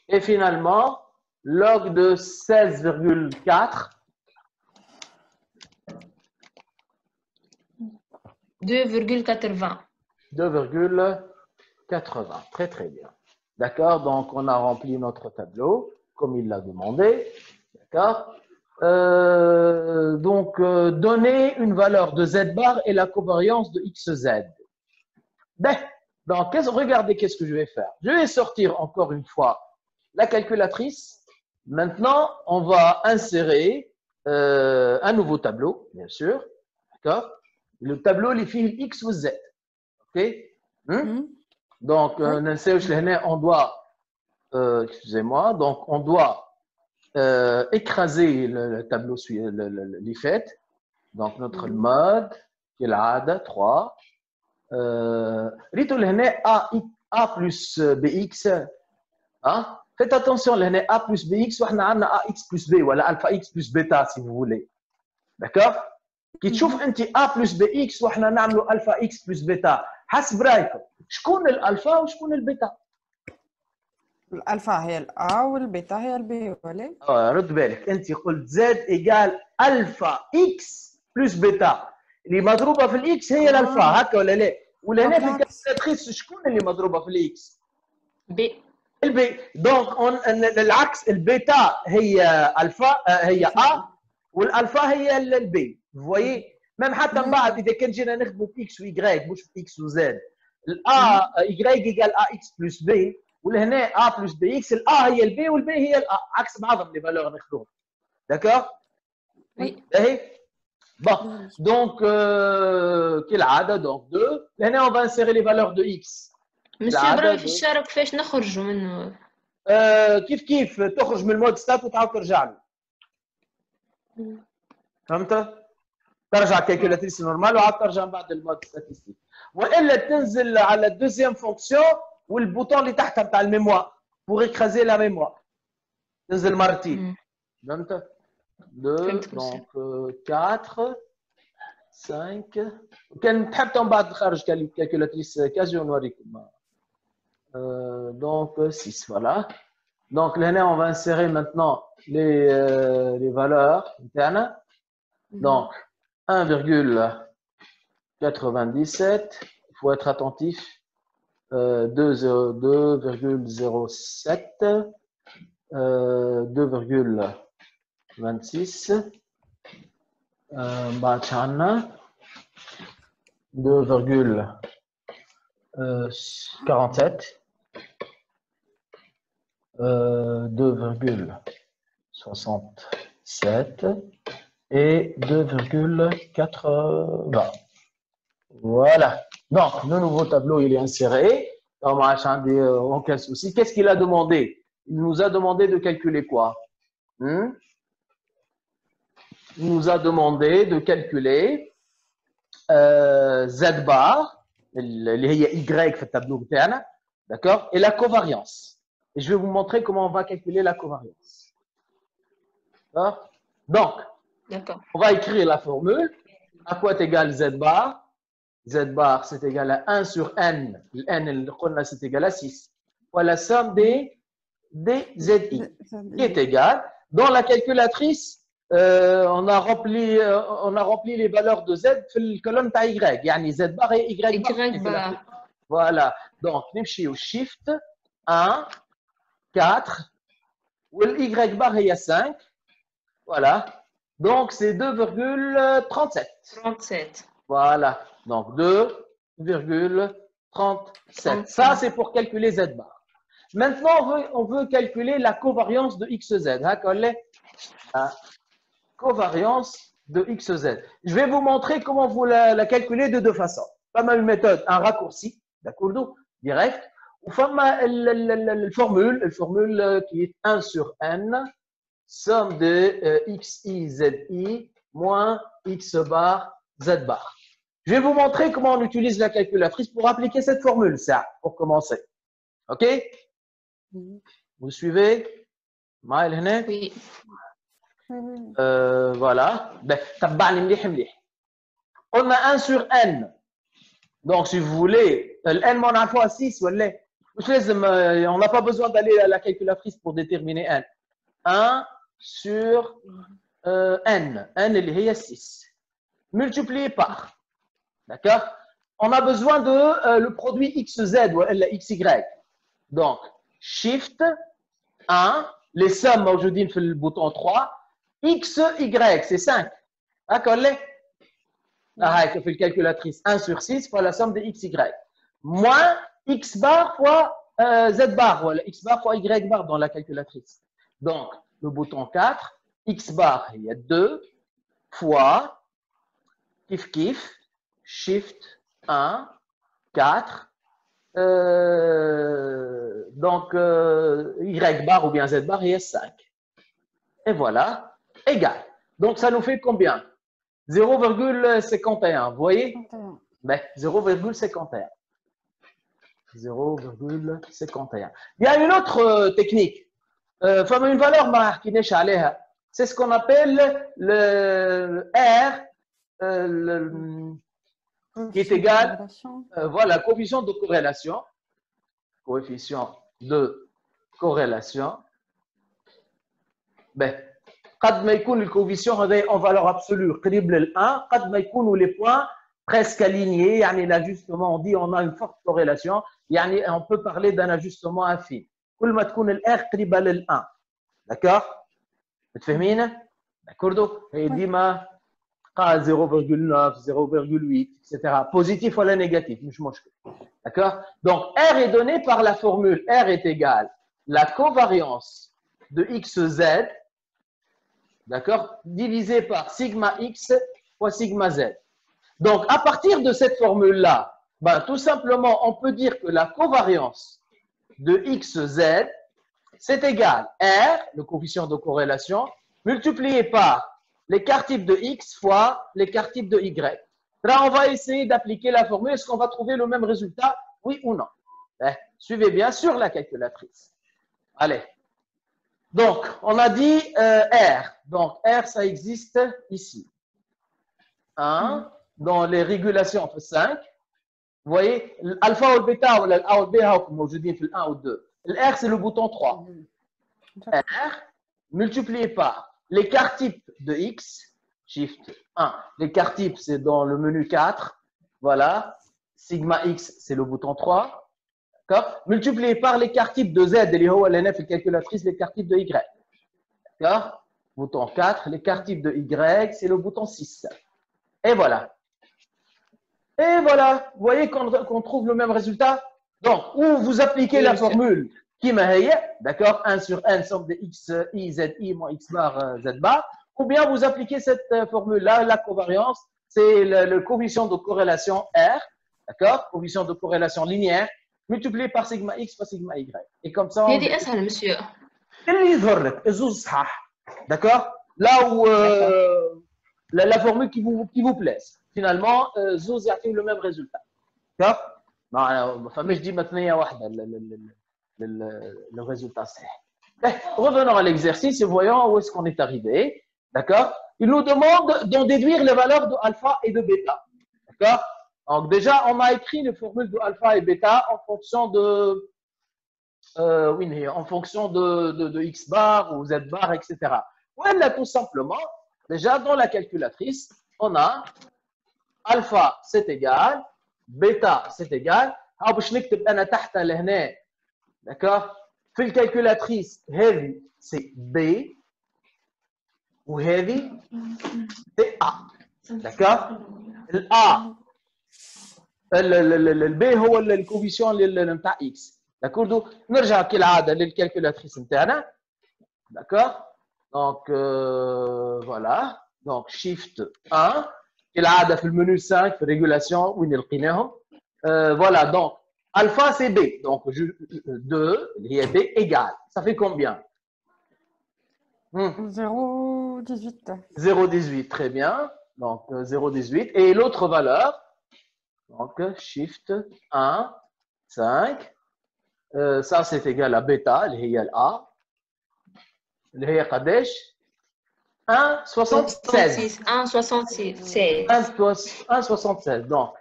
Et finalement, log de 16,4. 2,80. 2,80. Très, très bien. D'accord? Donc, on a rempli notre tableau, comme il l'a demandé. D'accord? Donner une valeur de z bar et la covariance de xz. Donc, regardez qu'est-ce que je vais faire. Je vais sortir encore une fois la calculatrice. Maintenant, on va insérer un nouveau tableau, bien sûr. D'accord? Le tableau, les fils x ou z. OK? Donc, on doit, excusez-moi, donc on doit écraser le tableau, l'IFET. Donc, notre mode, qui est l'ADA 3. ريتوا لهنا A plus BX. Faites attention, لهنا A plus BX وإحنا عندنا AX plus B ولا alpha X plus bêta si vous voulez. D'accord? كي تشوف أنت A plus BX وإحنا نعملوا alpha X plus bêta. حسب رأيكم شكون الألفا وشكون البيتا؟ الألفا هي الأ والبيتا هي البي ولا؟ رد بالك أنت قلت Z إيجال alpha X بلس بيتا اللي مضروبه في الاكس هي الالفا هكا ولا لا؟ ولا هنا في الكالكولاتريس شكون اللي مضروبه في الاكس؟ بي. البي. دونك العكس البيتا هي الفا هي ا والالفا هي البي. فويي ميم حتى من بعد اذا كان جينا نخدموا في اكس واي مش في اكس وزد الا اي ايكال ا اكس بلس بي ولهنا ا بلس بي اكس الا هي البي والبي هي الا عكس بعضهم لي فالور ناخذوهم. داكور؟ وي. اهي بون دونك كالعاده دونك 2 لهنا اون فا انسيري لي فالور دو اكس. مسيو برا في الشارع كيفاش نخرجوا منه؟ كيف تخرج من المود ستات وتعاود ترجع له. فهمت؟ ترجع الكالكولاتريس نورمال وعاد ترجع من بعد المود ستاتيستيك. والا تنزل على الدوزيام فونكسيون والبوطون اللي تحتها نتاع الميموار بور اكرازي لا ميموار. تنزل مرتين. فهمت؟ 2 دونك 4 5 كان تحب من بعد نخرج كالكولاتريس كازي ونوريكم. Donc 6, voilà. Donc là, on va insérer maintenant les valeurs internes. Donc 1,97, il faut être attentif. 2,07, 2,26, 2,47. 2,67 et 2,80. Voilà. Donc, le nouveau tableau, il est inséré. Aucun souci. Qu'est-ce qu'il a demandé? Il nous a demandé de calculer quoi? Il nous a demandé de calculer Z bar, اللي هي Y في التابلو بتاعنا. D'accord? Et la covariance. Et je vais vous montrer comment on va calculer la covariance. Donc, on va écrire la formule. À quoi est égal Z bar? Z bar, c'est égal à 1 sur N. Le N, c'est égal à 6. Voilà la somme des ZI, qui est égale. Dans la calculatrice, on a rempli les valeurs de Z dans la colonne de Y. Yani Z bar et Y bar. Voilà. Donc, on va au Shift 1. 4 ou le Y bar est à 5. Voilà. Donc c'est 2,37. 37. Voilà. Donc 2,37. Ça c'est pour calculer Z bar. Maintenant on veut calculer la covariance de XZ. La covariance de XZ. Je vais vous montrer comment vous la calculer de deux façons. Pas mal une méthode, un raccourci, d'accord, direct. Ou la formule qui est 1 sur n, somme de xi, zi, moins x bar, z bar. Je vais vous montrer comment on utilise la calculatrice pour appliquer cette formule, ça, pour commencer. OK? Vous suivez? Oui. Voilà. On a 1 sur n. Donc, si vous voulez, n mon fois 6, on n'a pas besoin d'aller à la calculatrice pour déterminer n. 1 sur n. n, il est 6. Multiplié par. D'accord? On a besoin de le produit xz ou xy. Donc, Shift 1, les sommes, je dis le bouton 3, xy, c'est 5. D'accord? Avec la calculatrice 1 sur 6 fois la somme de xy. Moins x bar fois z bar, ou x bar fois y bar dans la calculatrice. Donc, le bouton 4, x bar, il y a 2 fois kif, shift 1, 4, donc y bar ou bien z bar, il y a 5. Et voilà, égal. Donc, ça nous fait combien? 0,51, vous voyez? 0,51. 0,51. Il y a une autre technique. Une valeur c'est ce qu'on appelle le R qui est égal, voilà, coefficient de corrélation. Coefficient de corrélation. قد ما يكون الكوفيسيون هذا en valeur absolue قريب لل 1 قد ما يكونوا les points presque alignés يعني l'ajustement on dit on a une forte corrélation يعني on peut parler d'un ajustement infime كل ما تكون ال R قريبة لل 1 d'accord متفاهمين d'accord هي ديما قال 0,9 0,8 etc positif ولا négatif مش مشكل d'accord donc R est donné par la formule R est égale la covariance de xz d'accord divisé par sigma x fois sigma z. Donc, à partir de cette formule-là, ben, tout simplement, on peut dire que la covariance de xz, c'est égal R, le coefficient de corrélation, multiplié par l'écart type de x fois l'écart type de y. Là, on va essayer d'appliquer la formule. Est-ce qu'on va trouver le même résultat, oui ou non? Suivez bien sur la calculatrice. Allez. Donc, on a dit R. Donc, R, ça existe ici. 1. Dans les régulations entre 5. Vous voyez, l'alpha ou le bêta ou l'A ou le B, comme je dis, le 1 ou 2. Le R, c'est le bouton 3. R multiplié par l'écart type de X, Shift 1. L'écart type, c'est dans le menu 4. Voilà. Sigma X, c'est le bouton 3. Multiplié par l'écart type de Z, l'NF, la calculatrice, l'écart type de Y. D'accord? Bouton 4, l'écart type de Y, c'est le bouton 6. Et voilà. Et voilà. Vous voyez qu'on trouve le même résultat? Donc, ou vous appliquez la formule qui m'a d'accord, 1 sur n, somme de x, i, z, i, moins x bar, z bar, ou bien vous appliquez cette formule-là, la covariance, c'est le coefficient de corrélation R, d'accord, coefficient de corrélation linéaire, multiplié par sigma x fois sigma y. Et comme ça, هذه أسهل monsieur. اللي يظهر لك الزوز صحاح. D'accord? Là où la formule qui vous plaise. Finalement, زوز يعطيو le même résultat. D'accord? ما فماش ديما ثنيه واحده le résultat صحيح. Revenons à l'exercice et voyons où est-ce qu'on est arrivé. D'accord? Il nous demande d'en déduire les valeurs de alpha et de bêta. D'accord? Donc déjà, on a écrit les formules de alpha et bêta en fonction de x bar ou z bar, etc. Voilà, tout simplement, déjà dans la calculatrice, on a alpha c'est égal, bêta c'est égal. D'accord? Puis la calculatrice, heavy c'est B ou heavy c'est A. D'accord? Le A, le B هو الكوفيسيون نتاع X. D'accord? Donc, نرجع كالعادة للكالكولاتريس نتاعنا. D'accord? Donc, voilà. Donc, Shift 1. كالعادة في المنيو 5 في régulation وين لقيناهم. Voilà. Donc, alpha c'est B. Donc, 2, il y a B égale. Ça fait combien? 0,18. 0,18. Très bien. Donc, 0,18. Et l'autre valeur? Donc, Shift 1, 5. Ça, c'est égal à bêta, اللي هي A. اللي هي قداش؟ 1,76. 1,76. Donc,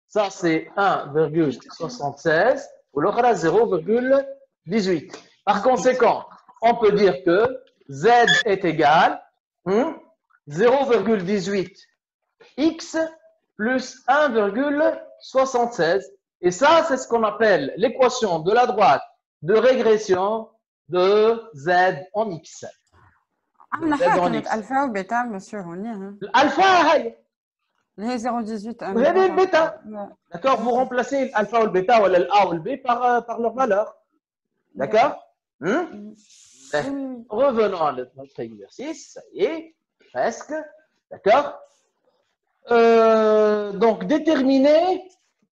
ça, c'est 1,76 ou l'autre, 0,18. Par conséquent, on peut dire que Z est égal 0,18 X plus 1,76. Et ça, c'est ce qu'on appelle l'équation de la droite de régression de Z en X. Alpha ou bêta, monsieur Ronny. Alpha, les 0,18. Vous avez le bêta. D'accord? Vous remplacez l'alpha ou le bêta ou l'A ou le B par leur valeur. D'accord? Revenons à notre exercice. Ça y est, presque. D'accord? Donc, déterminer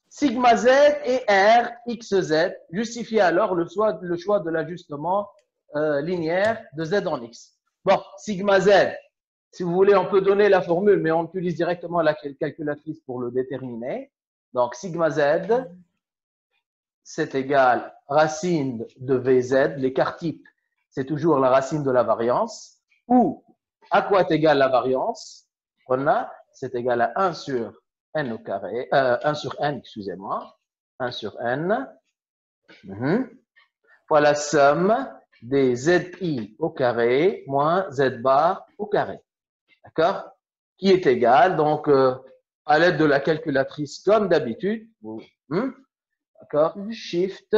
sigma z et r, xz, justifie alors le choix de l'ajustement linéaire de z en x. Bon, sigma z, si vous voulez, on peut donner la formule, mais on utilise directement la calculatrice pour le déterminer. Donc, sigma z, c'est égal racine de vz, l'écart type, c'est toujours la racine de la variance, ou à quoi est égale la variance? On a, c'est égal à 1 sur n au carré, 1 sur n, excusez-moi, 1 sur n, fois la somme des ZI au carré moins Z bar au carré. D'accord? Qui est égal, donc, à l'aide de la calculatrice, comme d'habitude, d'accord? Shift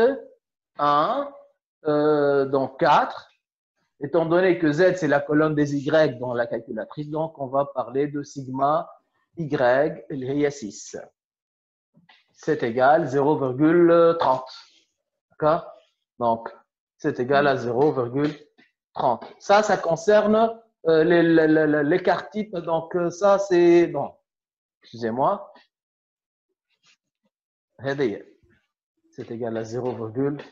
1, donc 4. Étant donné que Z, c'est la colonne des Y dans la calculatrice, donc on va parler de sigma Y, il y a 6. C'est égal 0,30. D'accord? Donc, c'est égal à 0,30. Ça concerne l'écart type. Donc, ça, c'est... Bon, excusez-moi. C'est égal à 0,30.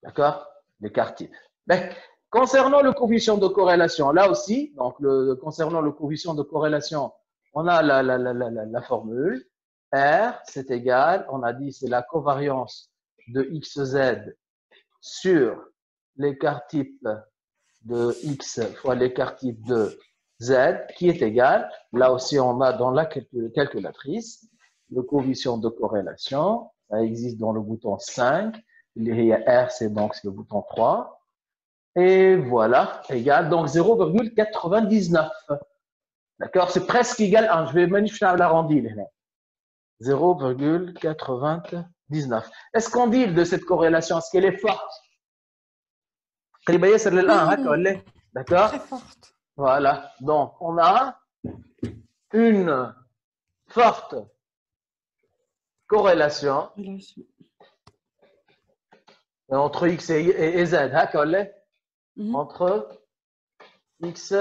D'accord? L'écart type. Mais, concernant le coefficient de corrélation, là aussi, donc concernant le coefficient de corrélation, on a la formule. R, c'est égal, on a dit c'est la covariance de XZ sur l'écart type de X fois l'écart type de Z, qui est égal, là aussi on a dans la calculatrice, le coefficient de corrélation, ça existe dans le bouton 5, R c'est donc le bouton 3, et voilà, égal, donc 0,99. D'accord, c'est presque égal à 1, je vais magnifier l'arrondi. 0,99. Est-ce qu'on dit de cette corrélation, est-ce qu'elle est forte? D'accord? Très forte. Voilà. Donc, on a une forte corrélation entre X et Z. Entre X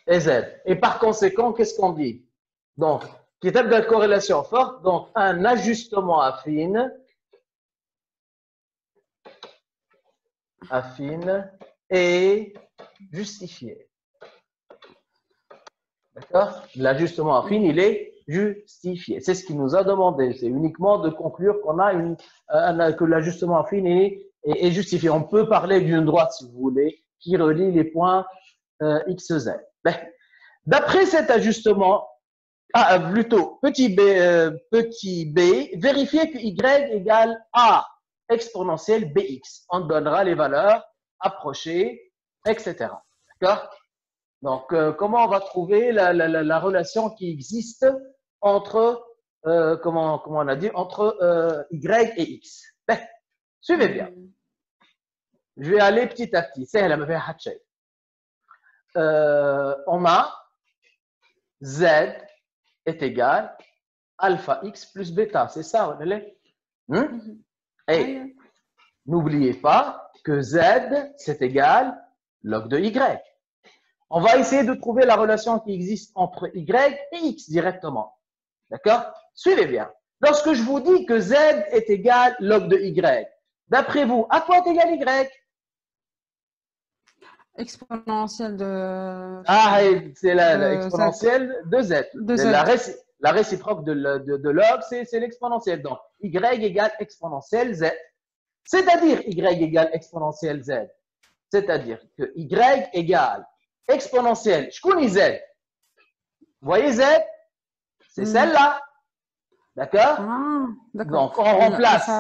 et Z. Et par conséquent, qu'est-ce qu'on dit? Donc, qui est de corrélation forte, donc un ajustement affine est justifié. D'accord? L'ajustement affine, il est justifié. C'est ce qu'il nous a demandé. C'est uniquement de conclure qu'on a que l'ajustement affine est justifié. On peut parler d'une droite, si vous voulez, qui relie les points X, Z. D'après cet ajustement, plutôt, petit b, vérifiez que y égale a exponentielle bx. On donnera les valeurs approchées, etc. D'accord? Donc, comment on va trouver la relation qui existe entre, comment on a dit, entre y et x? Suivez bien. Je vais aller petit à petit. On a z est égal alpha x plus bêta. C'est ça, on est Et n'oubliez pas que z, c'est égal log de y. On va essayer de trouver la relation qui existe entre y et x directement. D'accord? Suivez bien. Lorsque je vous dis que z est égal log de y, d'après vous, à quoi est égal y? Exponentielle de... c'est l'exponentielle de z. La réciproque de log, c'est l'exponentielle. Donc, y égale exponentielle z. C'est-à-dire y égale exponentielle z. C'est-à-dire que y égale exponentielle. Je connais z. Vous voyez z? C'est celle-là. D'accord? Donc, on remplace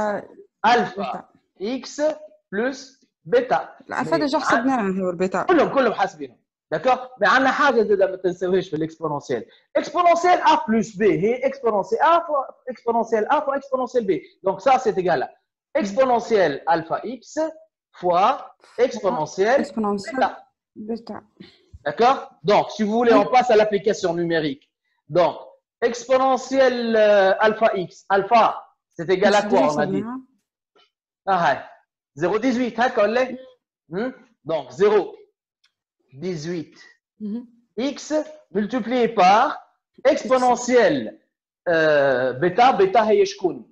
alpha x plus bêta. الالفا ديجا حسبناها هو البيتا كلهم حاسبينهم. D'accord? Mais عندنا حاجه جديده ما تنسوهاش في الاكسبوننسيال. اكسبوننسيال a plus b هي اكسبوننسيال a fois exponentielle a fois exponentielle b. Donc ça c'est égal à exponentielle alpha x fois exponentielle bêta. D'accord? Donc si vous voulez on passe à l'application numérique. Donc exponentielle alpha x, alpha c'est égal à quoi on a dit? 0,18 donc 0,18 x multiplié par exponentielle bêta, bêta هي شكون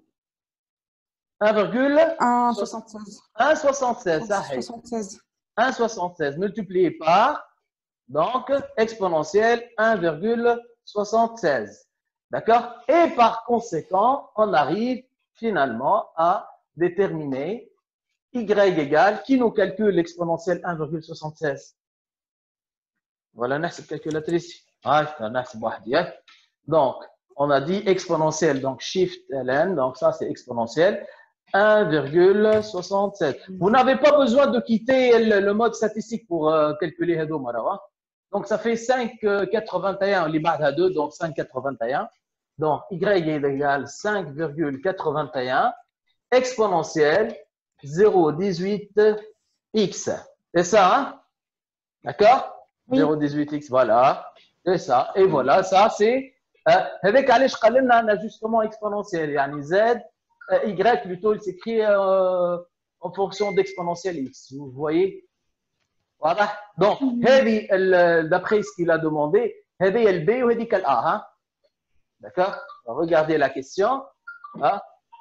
1,76 multiplié par donc exponentielle 1,76. D'accord? Et par conséquent, on arrive finalement à déterminer y égale, qui nous calcule l'exponentielle 1,76. Voilà, نحسب calculatrice. Donc, on a dit exponentielle, donc shift ln, donc ça c'est exponentielle. 1,67. Vous n'avez pas besoin de quitter le mode statistique pour calculer Hado Marawa. Donc, ça fait 5,81. Les barres à 2, donc 5,81. Donc, y est égal 5,81 exponentielle 0,18x. C'est ça, hein? D'accord? Oui. 0,18x, voilà. C'est ça. Et voilà, ça, c'est. Avec علاش قال لنا un ajustement exponentiel. يعني Z, Y plutôt, il s'écrit en fonction d'exponentielle X. Vous voyez? Voilà. Donc, d'après ce qu'il a demandé, هذه ال B وهذيك ال A. Hein? D'accord? Regardez la question. Hein?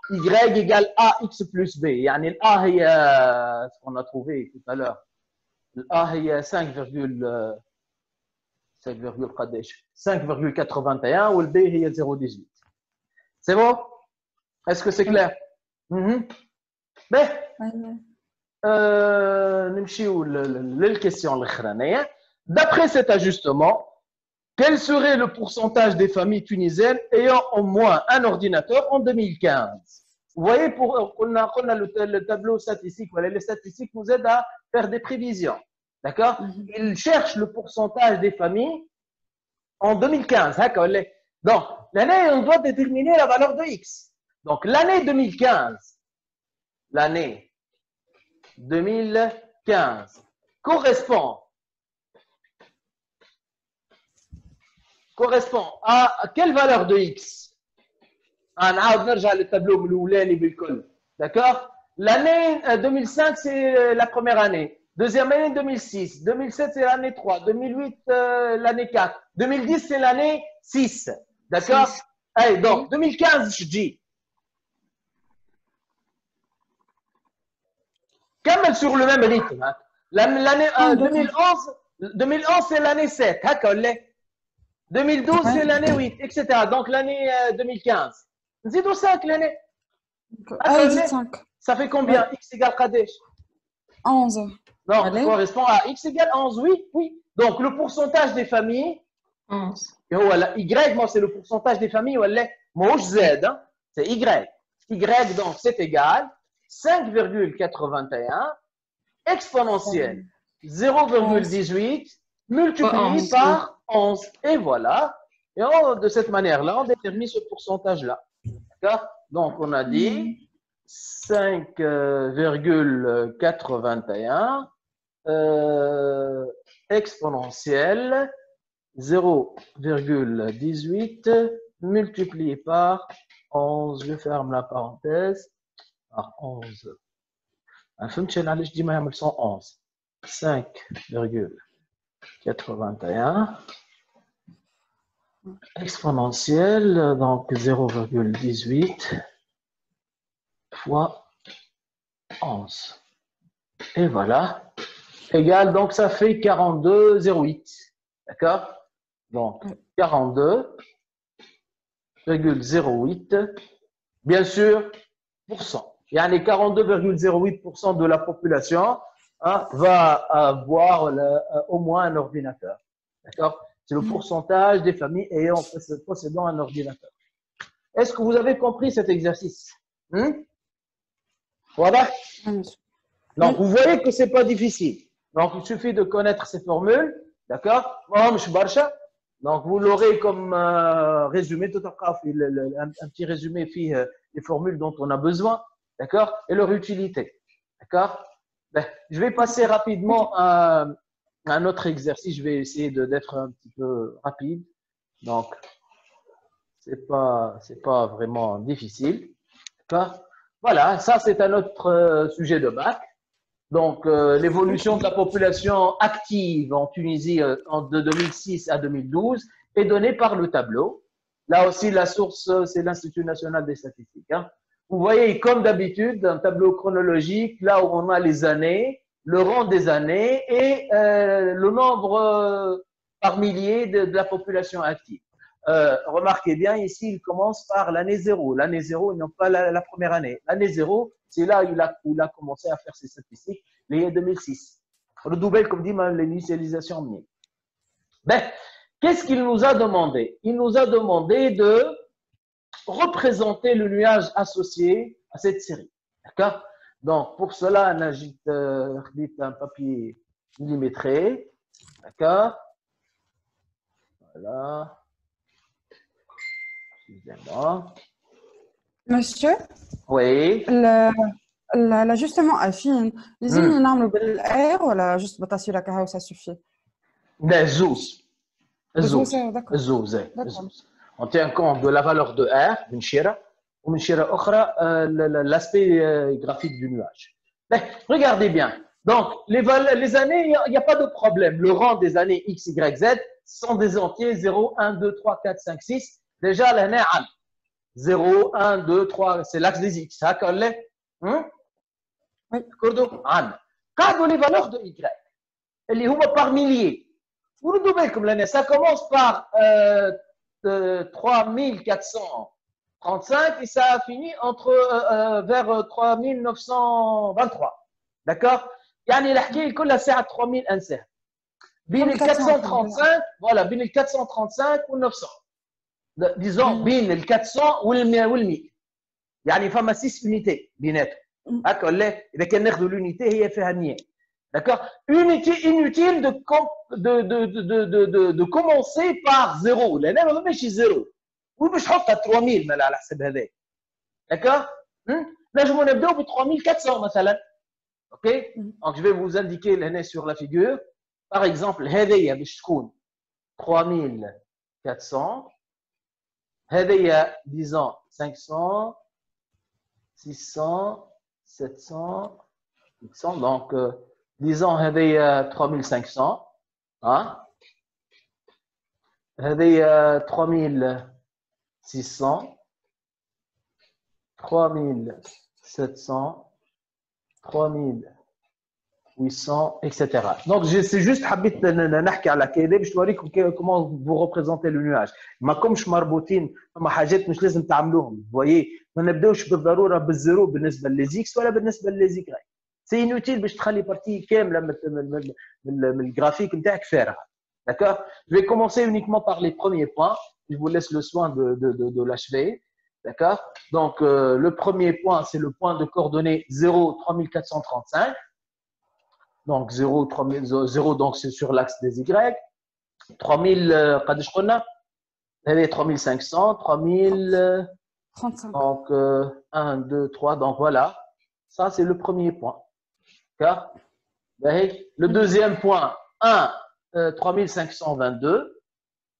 Y égale AX plus B. يعني ال A هي ce qu'on a trouvé tout à l'heure. ال A هي 5,81 ou le B هي 0,18. C'est bon? Est-ce que c'est clair? Ben, نمشيو للكيسيون الاخرانيه. D'après cet ajustement, quel serait le pourcentage des familles tunisiennes ayant au moins un ordinateur en 2015? Vous voyez, pour le tableau statistique, voilà, les statistiques nous aident à faire des prévisions. D'accord? Il cherche le pourcentage des familles en 2015. Donc, l'année, on doit déterminer la valeur de X. Donc, l'année 2015 correspond à quelle valeur de X? Le tableau d'accord? L'année 2005, c'est la première année. Deuxième année, 2006. 2007, c'est l'année 3. 2008, l'année 4. 2010, c'est l'année 6. D'accord? Allez, donc, 2015, je dis. Kamel sur le même rythme. Hein. L'année 2011, c'est l'année 7. 2012, c'est l'année 8, etc. Donc, l'année 2015. Zidou 5 l'année. Ah, 5. Ça fait combien? X égale Kadesh? 11. Non, ça correspond à X égale 11, oui, oui. Donc, le pourcentage des familles. 11. Et voilà, Y, moi, c'est le pourcentage des familles. Moi, Z, hein, c'est Y. Y, donc, c'est égal 5,81 exponentielle 0,18 multiplié par 11. Et voilà. Et de cette manière-là, on détermine ce pourcentage-là. D'accord? Donc, on a dit 5,81 exponentielle 0,18 multiplié par 11. Je ferme la parenthèse. Par 11. فهمتش انا علاش ديما يعمل 111 5,81 exponentielle donc 0,18 fois 11 et voilà égal donc ça fait 42,08 d'accord donc 42,08 bien sûr %. Il y a les 42,08% de la population hein, va avoir au moins un ordinateur. D'accord? C'est le pourcentage des familles ayant possédant un ordinateur. Est-ce que vous avez compris cet exercice? Voilà. Donc, vous voyez que ce n'est pas difficile. Donc, il suffit de connaître ces formules. D'accord? Donc, vous l'aurez comme résumé, tout un petit résumé des formules dont on a besoin. D'accord? Et leur utilité. D'accord? Ben, je vais passer rapidement à un autre exercice. Je vais essayer d'être un petit peu rapide. Donc, c'est pas vraiment difficile. D'accord? Voilà, ça c'est un autre sujet de bac. Donc, l'évolution de la population active en Tunisie de 2006 à 2012 est donnée par le tableau. Là aussi, la source, c'est l'Institut national des statistiques. Hein. Vous voyez, comme d'habitude, un tableau chronologique, là où on a les années, le rang des années et le nombre par millier de la population active. Remarquez bien, ici, il commence par l'année 0. L'année 0, non pas la première année. L'année 0, c'est là où il a commencé à faire ses statistiques, l'année 2006. Le double, comme dit, l'initialisation. Ben, qu'est-ce qu'il nous a demandé? Il nous a demandé de représenter le nuage associé à cette série. D'accord? Donc, pour cela, on agite un papier millimétré. D'accord? Voilà. Excusez-moi. Monsieur, Oui. l'ajustement affine, les lignes نعملوا بالair ولا juste بتصير هكا وça suffit. Des zoos. بزوز d'accord. الزوز. On tient compte de la valeur de R, من شيرة, ومن شيرة أخرى l'aspect graphique du nuage. Mais, regardez bien. Donc, les années, il n'y a pas de problème. Le rang des années X, Y, Z sont des entiers 0, 1, 2, 3, 4, 5, 6. Déjà, l'année 0, 1, 2, 3, c'est l'axe des X. Ça, Oui. Quand les valeurs de Y, اللي هو par milliers. وردوا بالكم لان ça commence par 3435 et ça finit vers 3923. D'accord؟ يعني الحكايه كلها ساعه 3000 انسان. بين ال 435 voilà بين ال 435 وال 900. disons بين ال 400 وال 100 يعني فما 6 unité بيناتهم. هكا ولا اذا كان ناخذوا l'unité هي فيها 100. D'accord? Inutile de commencer par 0. لأن ما ماشي 0. وباش نحطها 3000 مالا على حسب هذا. D'accord? نجموا نبداو ب 3400 مثلا. OK? Donc je vais vous indiquer l'année sur la figure. Par exemple, هذه باش تكون 3400. هذه disons 500 600 700 800 donc disons هذه 3500 ها هذه 3600 3700 3800 etc. Donc c'est juste حبيت نحكي على كده باش نوريكم comment vous représentez le nuage. ما كومش مربوطين فما حاجات مش لازم تعملوهم. فوايي ما نبداوش بالضروره بالزيرو بالنسبه للزيكس ولا بالنسبه للزيكراي. سي انوتيل باش تخلي بارتي كامله من الجرافيك نتاعك فارغه. D'accord? Je vais commencer uniquement par les premiers points. Je vous laisse le soin de l'achever. D'accord? Donc, le premier point, c'est le point de coordonnées 0, 3435. Donc, 0, 0 donc c'est sur l'axe des Y. 3000, قداش قلنا؟ هذه 3500, 3000. 35. Donc, 1, 2, 3. Donc, voilà. Ça, c'est le premier point. D'accord? Le deuxième point, 1, 3522.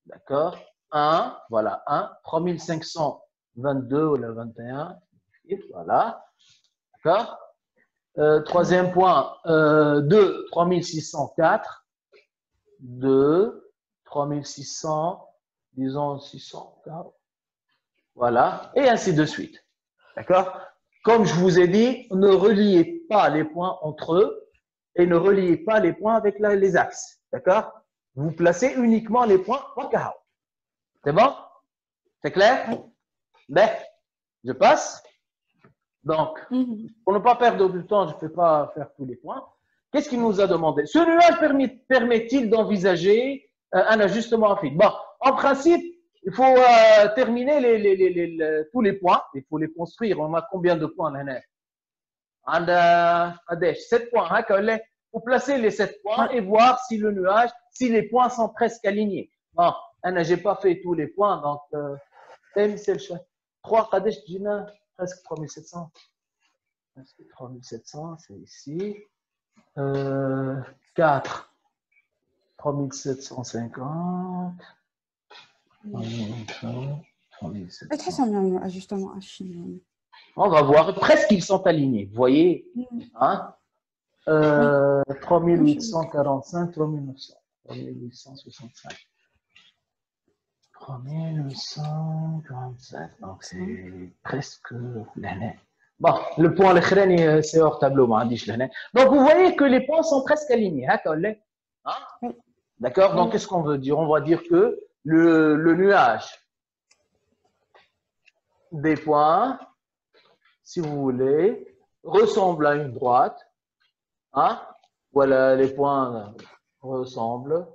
D'accord? 1, voilà, 1, 3522 ou le 21. Voilà. D'accord? Troisième point, 2, 3604. 2, 3600, disons 604. Voilà. Et ainsi de suite. D'accord? Comme je vous ai dit, ne reliez pas les points entre eux et ne reliez pas les points avec les axes. D'accord? Vous placez uniquement les points wakahao. C'est bon? C'est clair? Ben, je passe. Donc, pour ne pas perdre du temps, je ne vais pas faire tous les points. Qu'est-ce qu'il nous a demandé? Ce nuage permet-il d'envisager un ajustement affine? Bon, en principe, il faut terminer tous les points. Il faut les construire. On a combien de points là? On a 7 points. Il faut placer les 7 points et voir si le nuage, si les points sont presque alignés. Bon, je n'ai pas fait tous les points. Donc, c'est le choix. 3, presque 3700. Presque 3700, c'est ici. 4, 3750. 3700. Ajustement affine. On va voir. Presque ils sont alignés. Vous voyez? Hein? 3845, 3900. 3865. 3845. Donc c'est presque l'année. Bon, le point c'est hors tableau. Donc vous voyez que les points sont presque alignés. Hein? D'accord? Donc qu'est-ce qu'on veut dire? On va dire que le nuage des points, si vous voulez, ressemble à une droite. Hein? Voilà, les points ressemblent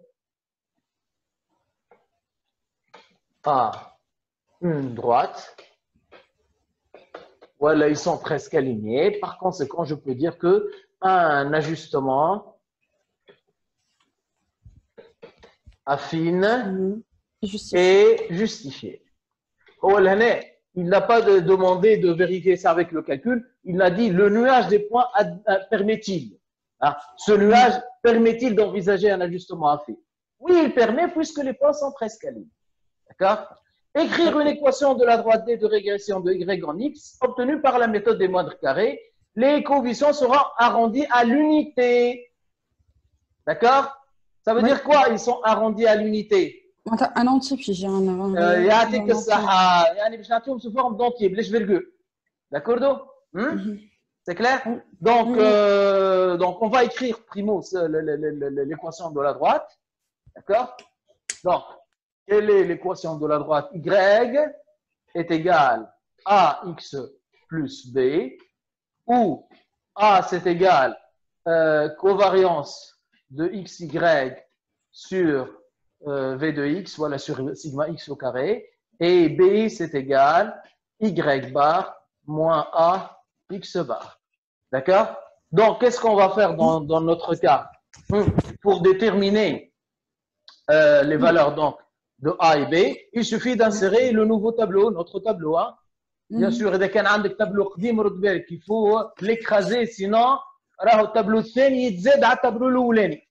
à une droite. Voilà, ils sont presque alignés. Par conséquent, je peux dire que un ajustement affine est justifié. Il n'a pas demandé de vérifier ça avec le calcul. Il a dit le nuage des points permet-il? Ce nuage permet-il d'envisager un ajustement affine? Oui, il permet puisque les points sont presque alignés. D'accord? Écrire une équation de la droite D de régression de y en x obtenue par la méthode des moindres carrés. Les coefficients seront arrondis à l'unité. D'accord? Ça veut dire quoi? Ils sont arrondis à l'unité. Un entier puis j'ai un يعطيك الصحة يعني باش نعطيهم sous forme d'entier بلاش virgule. D'accord? C'est clair? Donc on va écrire primo l'équation de la droite. D'accord? Donc, quelle est l'équation de la droite? Y est égal à x plus b, où a c'est égal covariance de xy sur v de x, voilà, sur sigma x au carré, et b c'est égal y bar moins a x bar. D'accord? Donc, qu'est-ce qu'on va faire dans notre cas? Pour déterminer les valeurs donc, de A et B, il suffit d'insérer le nouveau tableau, notre tableau. Hein. Bien sûr, il y a un tableau qu'il faut l'écraser, sinon, le tableau يتزاد على الtableau الاولاني.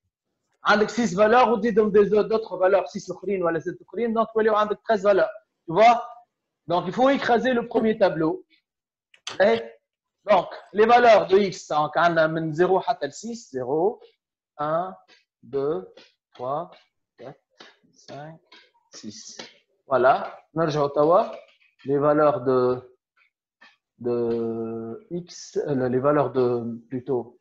عندك 6 valeurs وتزيدهم d'autres valeurs 6 اخرين ولا 7 اخرين donc توليو عندك 13 valeurs. Tu vois? Donc, il faut écraser le premier tableau. Et donc, les valeurs de x, donc, on a من 0 حتى 6, 0, 1, 2, 3, 4, 5, 6. Voilà. نرجعوا توا les valeurs de x, les valeurs de plutôt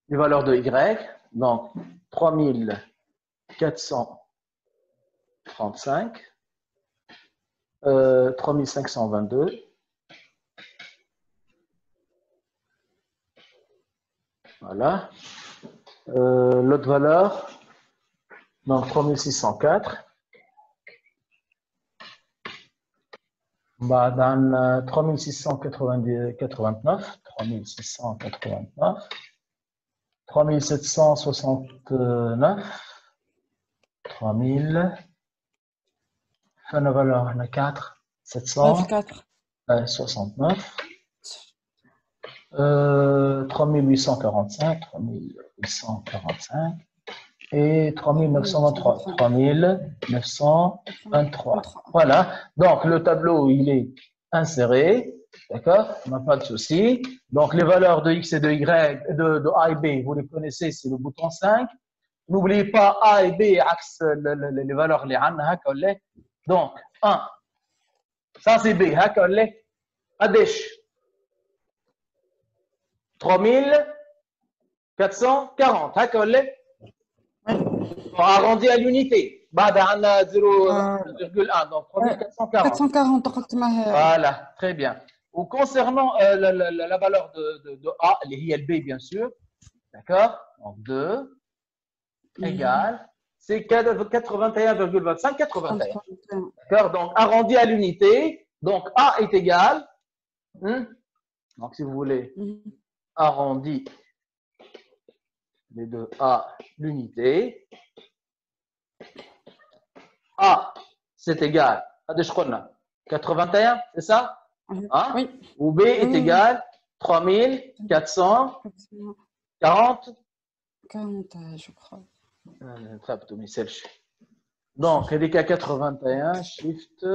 les valeurs de y. Donc 3435, 3522. Voilà. L'autre valeur, donc 3604. Dans 3689, 3689, 3769, 3000, fin de valeur, on a 4, 769, 3845, 3845 et 3923, 3923. Voilà, donc le tableau, il est inséré, d'accord? On n'a pas de souci. Donc les valeurs de x et de y, de A et B, vous les connaissez, c'est le bouton 5. N'oubliez pas A et B, axe les valeurs, les anna, donc 1, ça c'est B, Adesh, 3440, arrondi à l'unité. بعد عندنا 0,1 donc 3440. Voilà, très bien. Ou concernant la valeur de A, les ILB bien sûr, d'accord? Donc 2 égale, c'est 81,25, 81. D'accord? Donc arrondi à l'unité, donc A est égal, donc si vous voulez, arrondi les deux à l'unité. A, c'est égal à 81, c'est ça? Hein? Oui. Ou B est égal 3440. 40, je crois. Donc, il y a 81, shift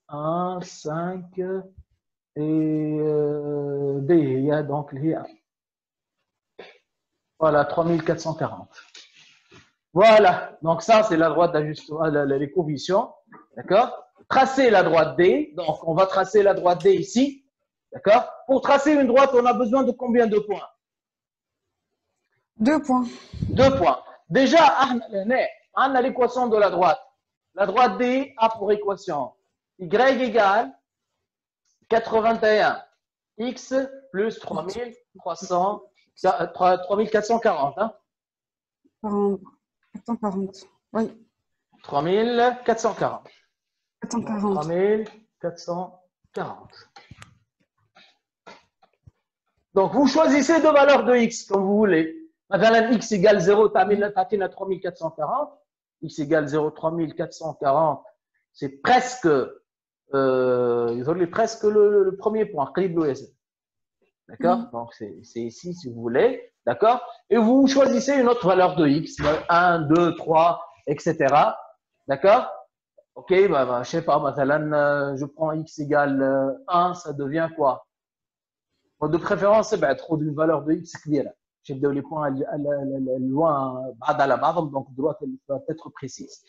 1, 5 et D. Il y a donc voilà, 3440. Voilà, donc ça, c'est la droite d'ajustement, les coefficients. D'accord? Tracer la droite D. Donc, on va tracer la droite D ici. D'accord? Pour tracer une droite, on a besoin de combien de points? 2 points. 2 points. Déjà, on a l'équation de la droite. La droite D a pour équation Y égale 81 x plus 3440. Hein? 440. Oui. 3440. 440. 3440. Donc, vous choisissez deux valeurs de x comme vous voulez. Maintenant, x égale 0, t'as 3440. X égale 0, 3440. C'est presque, presque le premier point. D'accord? Donc, c'est ici si vous voulez. D'accord? Et vous choisissez une autre valeur de x. 1, 2, 3, etc. D'accord? Ok, je sais pas, je prends x égale 1, ça devient quoi? De préférence, trop d'une valeur de x كبيرة. J'ai donné les points loin, donc doit être précise.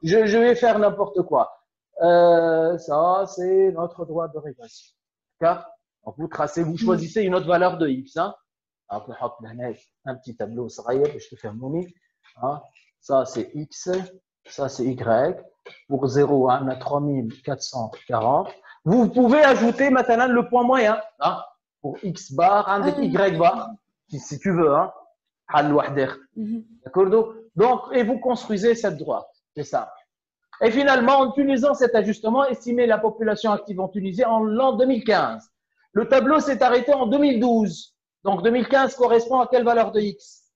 Je vais faire n'importe quoi. Ça, c'est notre droit de régression. D'accord? Donc vous tracez, vous choisissez une autre valeur de x. Hein? Un petit tableau, je te fais mon hein? Ça, c'est x, ça, c'est y. Pour 0, on a 3440. Vous pouvez ajouter maintenant le point moyen. Hein? Pour x bar, avec y bar, si tu veux. Hein? D'accord? Donc, et vous construisez cette droite. C'est ça. Et finalement, en utilisant cet ajustement, estimez la population active en Tunisie en l'an 2015. Le tableau s'est arrêté en 2012. Donc, 2015 correspond à quelle valeur de x?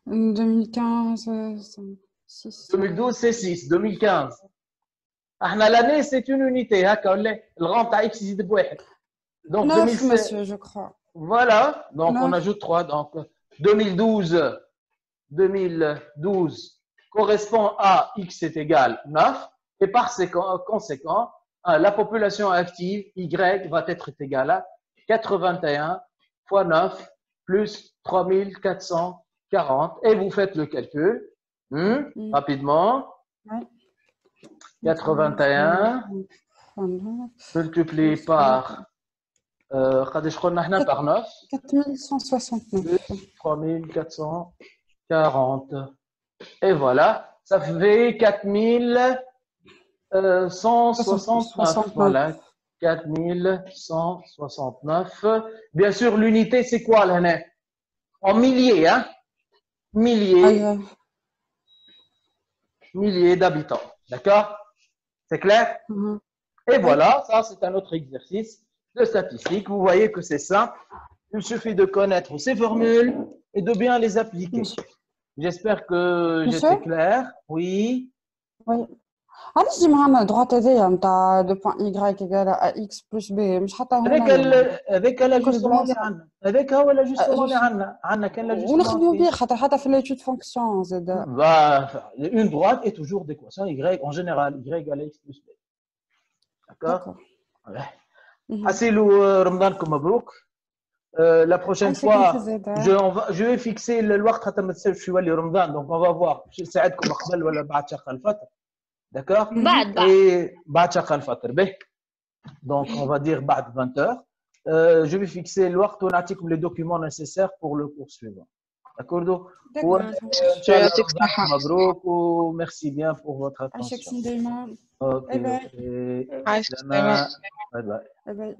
2015, 6. 2012, c'est 6. 2015. L'année, c'est une unité. Le rang à x, il donc, 9, monsieur, je crois. Voilà. Donc, 9. on ajoute 3. Donc, 2012 correspond à x est égal 9. Et par conséquent, la population active, y, va être égale à 81 fois 9 plus 3440. Et vous faites le calcul. Rapidement. Ouais. 81 multiplié par par 9 4169 3440 et voilà ça fait 4169 voilà 4169 bien sûr l'unité c'est quoi là en milliers hein milliers d'habitants d'accord c'est clair et voilà ça c'est un autre exercice de statistique. Vous voyez que c'est simple. Il suffit de connaître ces formules et de bien les appliquer. J'espère que j'étais clair. Oui. Oui. علاش ديما عندنا droite هذايا نتاع دو بوان y égale à x plus b مش حتى هذاك لاجوستمون اللي عندنا هذاك هو لاجوستمون اللي عندنا كان لاجوستمون ونخدموا به خاطر حتى في l'étude fonction زاد une droite est toujours d'équation y en général y égale x plus b. D'accord. حسيلو رمضانكم مبروك. La prochaine fois, je vais fixer le الوقت حتى ما تنساوش شو يولي رمضان donc on va voir ساعدكم قبل ولا بعد شق الفطر. D'accord? Et بعد شق الفطر به. Donc on va dire بعد 20h. Je vais fixer الوقت ونعطيكم les documents nécessaires pour le cours suivant. D'accord? يعطيك الصحة. مبروك و merci bien pour votre attention. ديما. Ok. باي باي. Bye bye. باي باي.